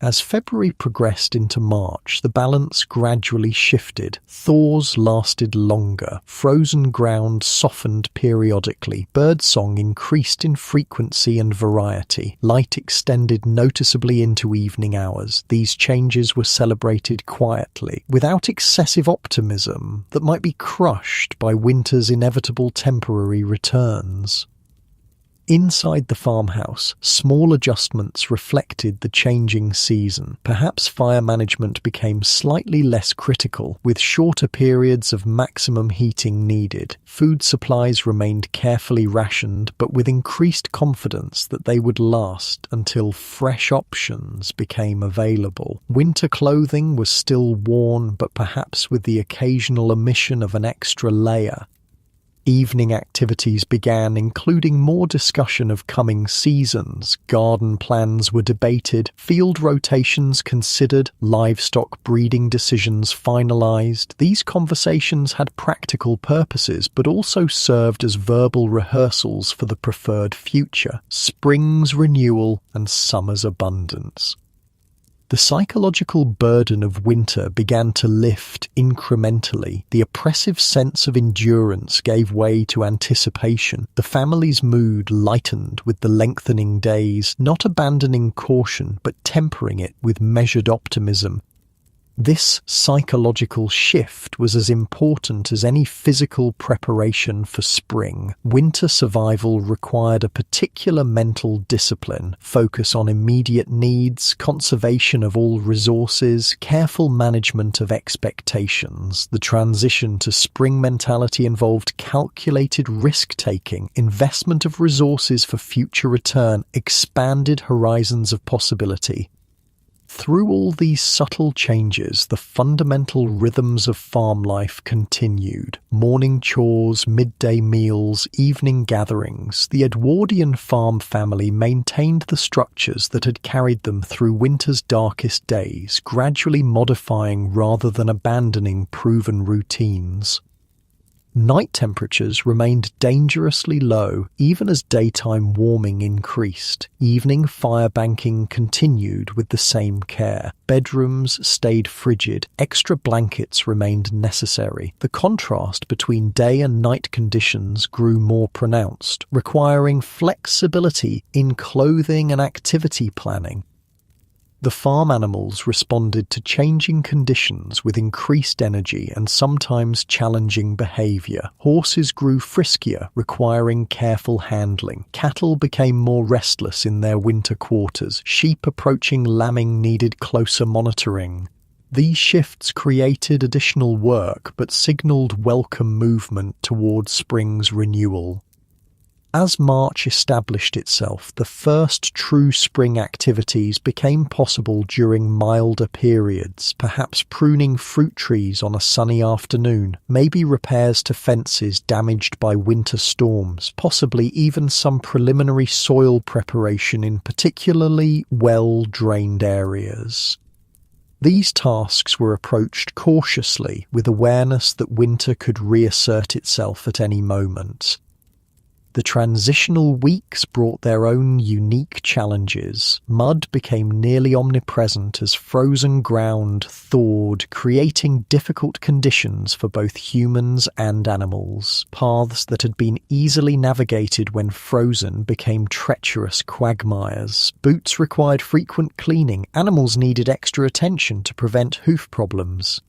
As February progressed into March, the balance gradually shifted. Thaws lasted longer. Frozen ground softened periodically. Birdsong increased in frequency and variety. Light extended noticeably into evening hours. These changes were celebrated quietly, without excessive optimism that might be crushed by winter's inevitable temporary returns. Inside the farmhouse, small adjustments reflected the changing season. Perhaps fire management became slightly less critical, with shorter periods of maximum heating needed. Food supplies remained carefully rationed, but with increased confidence that they would last until fresh options became available. Winter clothing was still worn, but perhaps with the occasional omission of an extra layer. Evening activities began, including more discussion of coming seasons. Garden plans were debated, field rotations considered, livestock breeding decisions finalized. These conversations had practical purposes, but also served as verbal rehearsals for the preferred future: spring's renewal and summer's abundance. The psychological burden of winter began to lift incrementally. The oppressive sense of endurance gave way to anticipation. The family's mood lightened with the lengthening days, not abandoning caution, but tempering it with measured optimism. This psychological shift was as important as any physical preparation for spring. Winter survival required a particular mental discipline, focus on immediate needs, conservation of all resources, careful management of expectations. The transition to spring mentality involved calculated risk-taking, investment of resources for future return, expanded horizons of possibility. Through all these subtle changes, the fundamental rhythms of farm life continued. Morning chores, midday meals, evening gatherings. The Edwardian farm family maintained the structures that had carried them through winter's darkest days, gradually modifying rather than abandoning proven routines. Night temperatures remained dangerously low, even as daytime warming increased. Evening fire banking continued with the same care. Bedrooms stayed frigid. Extra blankets remained necessary. The contrast between day and night conditions grew more pronounced, requiring flexibility in clothing and activity planning. The farm animals responded to changing conditions with increased energy and sometimes challenging behavior. Horses grew friskier, requiring careful handling. Cattle became more restless in their winter quarters. Sheep approaching lambing needed closer monitoring. These shifts created additional work but signaled welcome movement towards spring's renewal. As March established itself, the first true spring activities became possible during milder periods, perhaps pruning fruit trees on a sunny afternoon, maybe repairs to fences damaged by winter storms, possibly even some preliminary soil preparation in particularly well-drained areas. These tasks were approached cautiously, with awareness that winter could reassert itself at any moment. The transitional weeks brought their own unique challenges. Mud became nearly omnipresent as frozen ground thawed, creating difficult conditions for both humans and animals. Paths that had been easily navigated when frozen became treacherous quagmires. Boots required frequent cleaning. Animals needed extra attention to prevent hoof problems.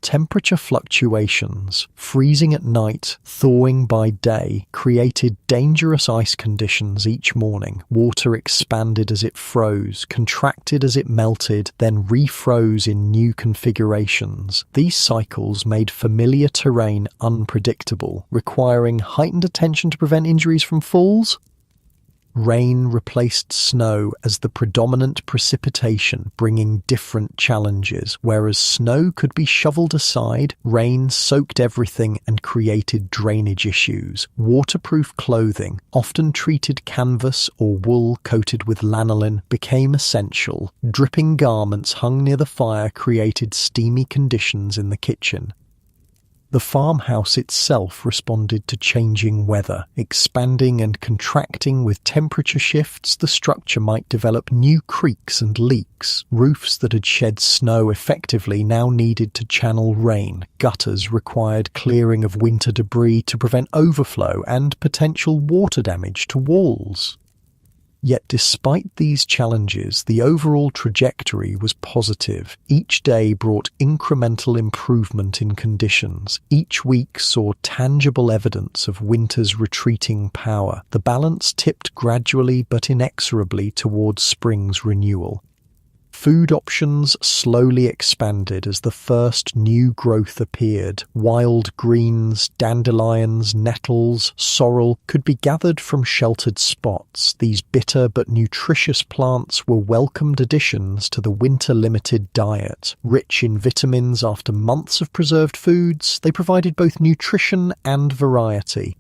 Temperature fluctuations, freezing at night, thawing by day, created dangerous ice conditions each morning. Water expanded as it froze, contracted as it melted, then refroze in new configurations. These cycles made familiar terrain unpredictable, requiring heightened attention to prevent injuries from falls. Rain replaced snow as the predominant precipitation, bringing different challenges. Whereas snow could be shoveled aside, rain soaked everything and created drainage issues. Waterproof clothing, often treated canvas or wool coated with lanolin, became essential. Dripping garments hung near the fire created steamy conditions in the kitchen. The farmhouse itself responded to changing weather, expanding and contracting with temperature shifts. The structure might develop new creaks and leaks. Roofs that had shed snow effectively now needed to channel rain. Gutters required clearing of winter debris to prevent overflow and potential water damage to walls. Yet despite these challenges, the overall trajectory was positive. Each day brought incremental improvement in conditions. Each week saw tangible evidence of winter's retreating power. The balance tipped gradually but inexorably towards spring's renewal. Food options slowly expanded as the first new growth appeared. Wild greens, dandelions, nettles, sorrel could be gathered from sheltered spots. These bitter but nutritious plants were welcomed additions to the winter-limited diet. Rich in vitamins after months of preserved foods, they provided both nutrition and variety.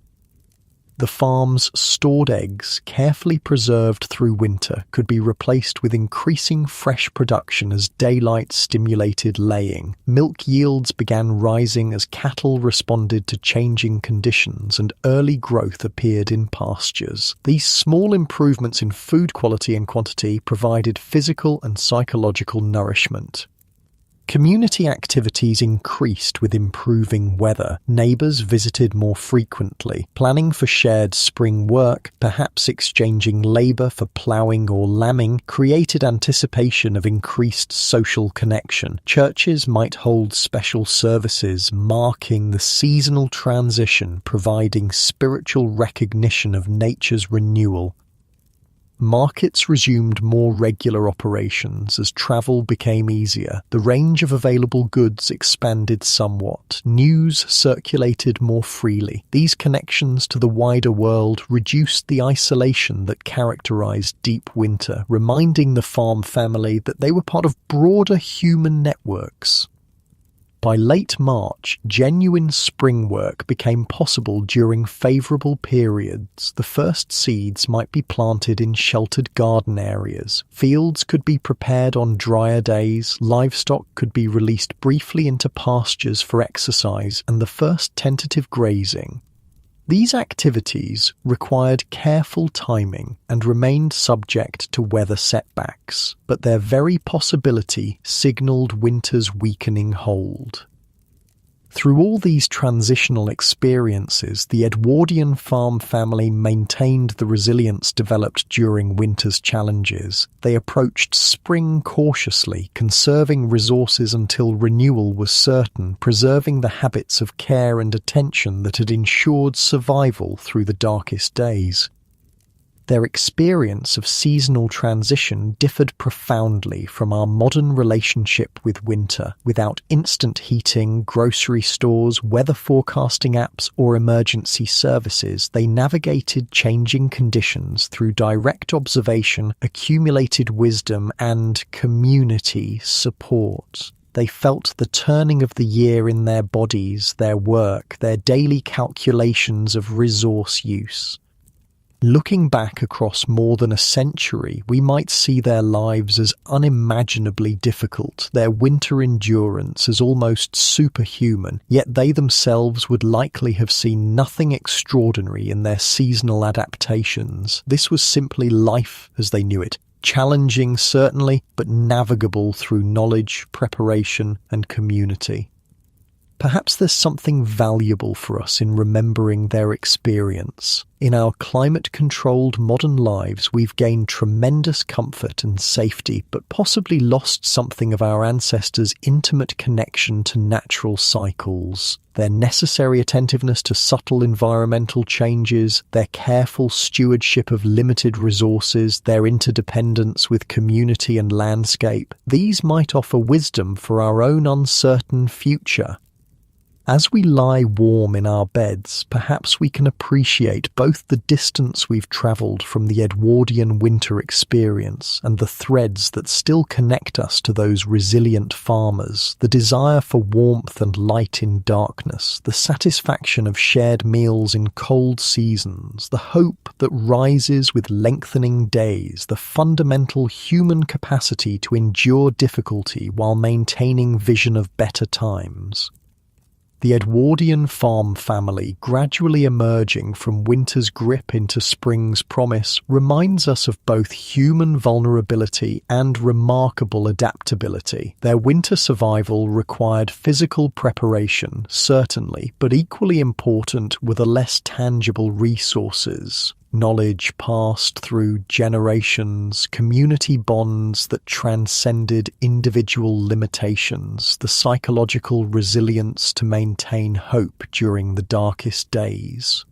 The farm's stored eggs, carefully preserved through winter, could be replaced with increasing fresh production as daylight stimulated laying. Milk yields began rising as cattle responded to changing conditions and early growth appeared in pastures. These small improvements in food quality and quantity provided physical and psychological nourishment. Community activities increased with improving weather. Neighbours visited more frequently, planning for shared spring work, perhaps exchanging labour for ploughing or lambing, created anticipation of increased social connection. Churches might hold special services marking the seasonal transition, providing spiritual recognition of nature's renewal. Markets resumed more regular operations as travel became easier. The range of available goods expanded somewhat. News circulated more freely. These connections to the wider world reduced the isolation that characterized deep winter, reminding the farm family that they were part of broader human networks. By late March, genuine spring work became possible during favourable periods. The first seeds might be planted in sheltered garden areas. Fields could be prepared on drier days. Livestock could be released briefly into pastures for exercise and the first tentative grazing. These activities required careful timing and remained subject to weather setbacks, but their very possibility signalled winter's weakening hold. Through all these transitional experiences, the Edwardian farm family maintained the resilience developed during winter's challenges. They approached spring cautiously, conserving resources until renewal was certain, preserving the habits of care and attention that had ensured survival through the darkest days. Their experience of seasonal transition differed profoundly from our modern relationship with winter. Without instant heating, grocery stores, weather forecasting apps, or emergency services, they navigated changing conditions through direct observation, accumulated wisdom, and community support. They felt the turning of the year in their bodies, their work, their daily calculations of resource use. Looking back across more than a century, we might see their lives as unimaginably difficult, their winter endurance as almost superhuman, yet they themselves would likely have seen nothing extraordinary in their seasonal adaptations. This was simply life as they knew it, challenging certainly, but navigable through knowledge, preparation, and community. Perhaps there's something valuable for us in remembering their experience. In our climate-controlled modern lives, we've gained tremendous comfort and safety, but possibly lost something of our ancestors' intimate connection to natural cycles. Their necessary attentiveness to subtle environmental changes, their careful stewardship of limited resources, their interdependence with community and landscape, these might offer wisdom for our own uncertain future. As we lie warm in our beds, perhaps we can appreciate both the distance we've travelled from the Edwardian winter experience and the threads that still connect us to those resilient farmers, the desire for warmth and light in darkness, the satisfaction of shared meals in cold seasons, the hope that rises with lengthening days, the fundamental human capacity to endure difficulty while maintaining vision of better times. The Edwardian farm family, gradually emerging from winter's grip into spring's promise, reminds us of both human vulnerability and remarkable adaptability. Their winter survival required physical preparation, certainly, but equally important were the less tangible resources. knowledge passed through generations, community bonds that transcended individual limitations, the psychological resilience to maintain hope during the darkest days.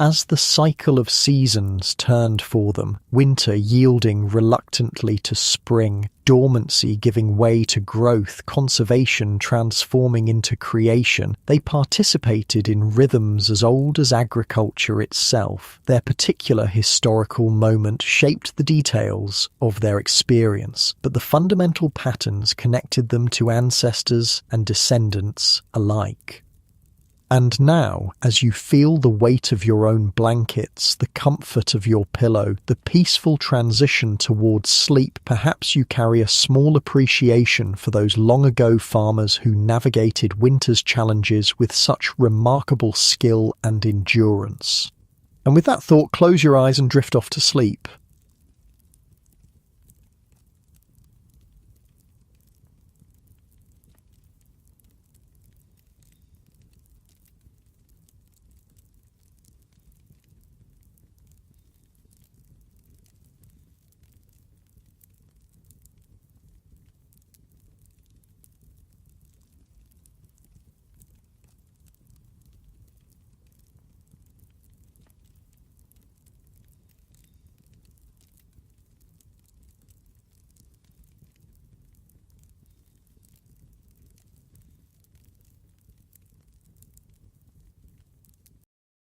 As the cycle of seasons turned for them, winter yielding reluctantly to spring, dormancy giving way to growth, conservation transforming into creation, they participated in rhythms as old as agriculture itself. Their particular historical moment shaped the details of their experience, but the fundamental patterns connected them to ancestors and descendants alike. And now, as you feel the weight of your own blankets, the comfort of your pillow, the peaceful transition towards sleep, perhaps you carry a small appreciation for those long-ago farmers who navigated winter's challenges with such remarkable skill and endurance. And with that thought, close your eyes and drift off to sleep.